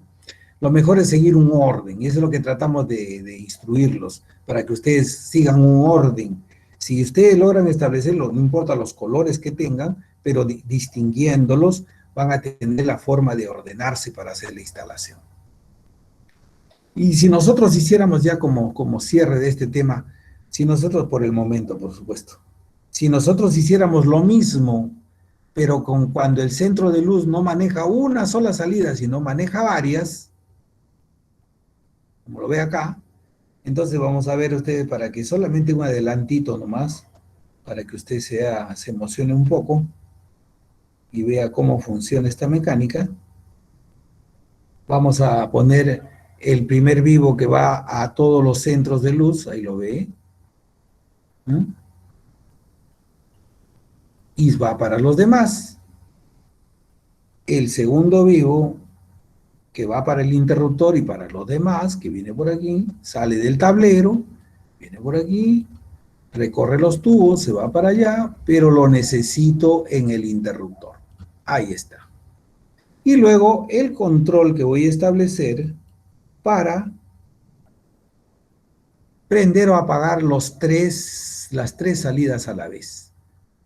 Lo mejor es seguir un orden, y eso es lo que tratamos de instruirlos, para que ustedes sigan un orden. Si ustedes logran establecerlo, no importa los colores que tengan, pero distinguiéndolos, van a tener la forma de ordenarse para hacer la instalación. Y si nosotros hiciéramos ya como cierre de este tema, si nosotros por el momento, por supuesto, si nosotros hiciéramos lo mismo, pero cuando el centro de luz no maneja una sola salida, sino maneja varias, como lo ve acá, entonces vamos a ver ustedes para que solamente un adelantito nomás, para que usted se emocione un poco y vea cómo funciona esta mecánica. Vamos a poner el primer vivo que va a todos los centros de luz, ahí lo ve. Y va para los demás. El segundo vivo que va para el interruptor y para los demás, que viene por aquí, sale del tablero, viene por aquí, recorre los tubos, se va para allá, pero lo necesito en el interruptor. Ahí está. Y luego el control que voy a establecer para prender o apagar las tres salidas a la vez.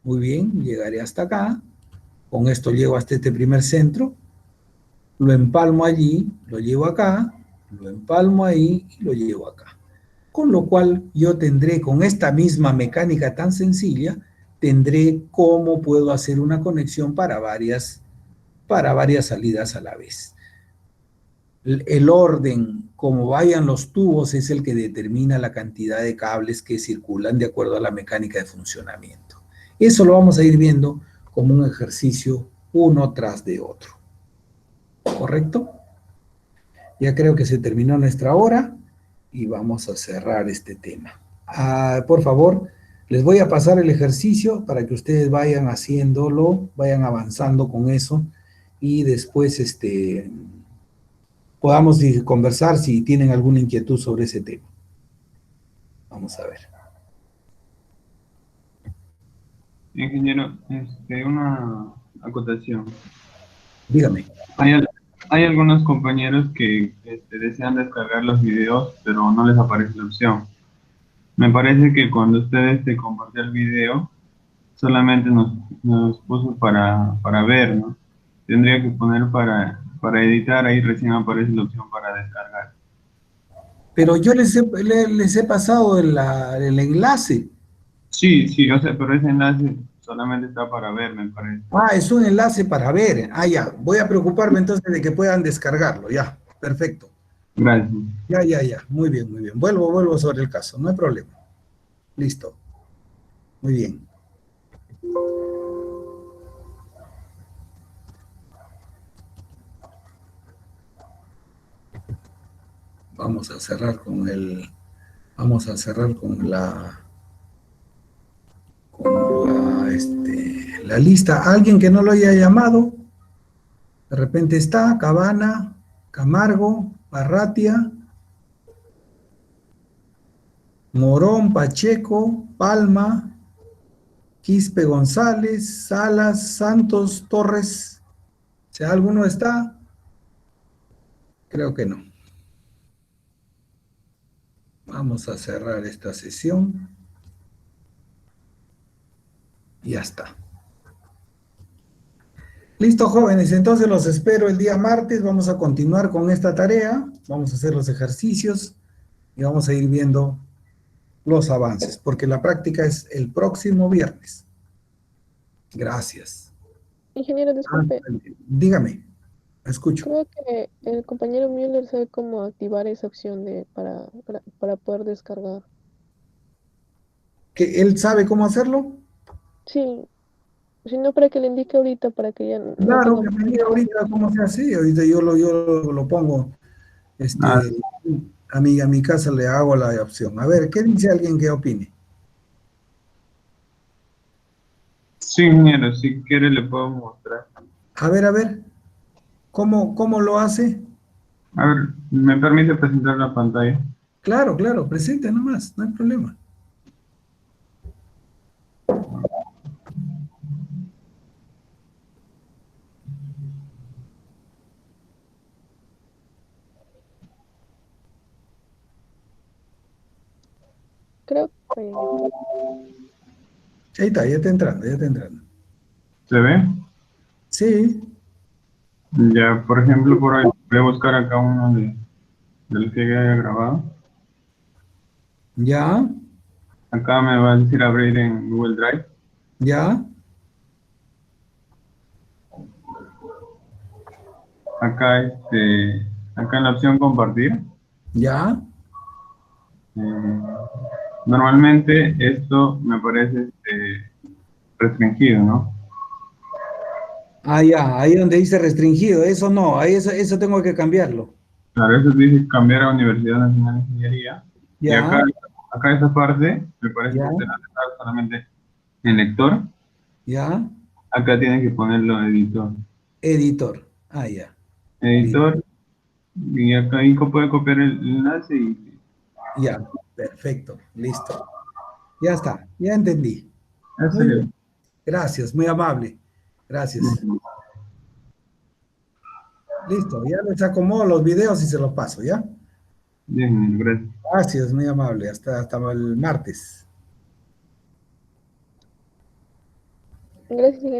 Muy bien, llegaré hasta acá. Con esto llego hasta este primer centro. Lo empalmo allí, lo llevo acá, lo empalmo ahí y lo llevo acá. Con lo cual yo tendré, con esta misma mecánica tan sencilla, tendré cómo puedo hacer una conexión para varias salidas a la vez. El orden, como vayan los tubos, es el que determina la cantidad de cables que circulan de acuerdo a la mecánica de funcionamiento. Eso lo vamos a ir viendo como un ejercicio uno tras de otro. ¿Correcto? Ya creo que se terminó nuestra hora y vamos a cerrar este tema. Por favor, les voy a pasar el ejercicio para que ustedes vayan haciéndolo, vayan avanzando con eso y después podamos conversar si tienen alguna inquietud sobre ese tema. Vamos a ver. Ingeniero, una acotación. Dígame. Hay algunos compañeros que desean descargar los videos, pero no les aparece la opción. Me parece que cuando ustedes te compartió el video, solamente nos puso para ver, ¿no? Tendría que poner para editar, ahí recién aparece la opción para descargar. Pero yo les he pasado el enlace. Sí, sí, o sea, pero ese enlace solamente está para ver, me parece. Ah, es un enlace para ver. Ah, ya. Voy a preocuparme entonces de que puedan descargarlo. Ya, perfecto. Gracias. Ya. Muy bien, muy bien. Vuelvo sobre el caso. No hay problema. Listo. Muy bien. Vamos a cerrar con la lista. Alguien que no lo haya llamado, de repente está Cabana, Camargo, Barratia, Morón, Pacheco, Palma, Quispe González, Salas, Santos, Torres. Si alguno está, creo que no. Vamos a cerrar esta sesión. Y ya está. Listo, jóvenes. Entonces los espero el día martes. Vamos a continuar con esta tarea. Vamos a hacer los ejercicios y vamos a ir viendo los avances, porque la práctica es el próximo viernes. Gracias. Ingeniero, disculpe. Dígame, escucho. Creo que el compañero Müller sabe cómo activar esa opción para poder descargar. ¿Que él sabe cómo hacerlo? Sí, si no, para que le indique ahorita, para que ya no Claro, tenga que me diga ahorita cómo se hace. Ahorita yo lo pongo Ah, a mi casa, le hago la opción. A ver, ¿qué dice alguien que opine? sí, ingeniero, si quiere le puedo mostrar. A ver, ¿cómo lo hace? A ver, ¿me permite presentar la pantalla? Claro, presente nomás, no hay problema. creo que Ahí está, ya está entrando. ¿Se ve? Sí, Ya, por ejemplo, por ahí voy a buscar acá uno de los que haya grabado. ya, Acá me va a decir abrir en Google Drive. ya, Acá, acá en la opción compartir. ya. eh, Normalmente esto me parece restringido, ¿no? Ah, ya, ahí donde dice restringido, eso no, ahí eso tengo que cambiarlo. Claro, eso dice cambiar a Universidad Nacional de Ingeniería. Y Ya, acá esa parte me parece ya, que usted no dejar solamente en lector. ya, Acá tiene que ponerlo editor. editor. Ah, ya, listo. Editor. Y acá ahí puede copiar el enlace y Ya, perfecto, listo. Ya está, ya entendí. eso Muy sería. bien, gracias, muy amable. Gracias. Listo, ya les acomodo los videos y se los paso, ¿ya? Bien, gracias. Gracias, muy amable. Hasta el martes. gracias, ingeniero.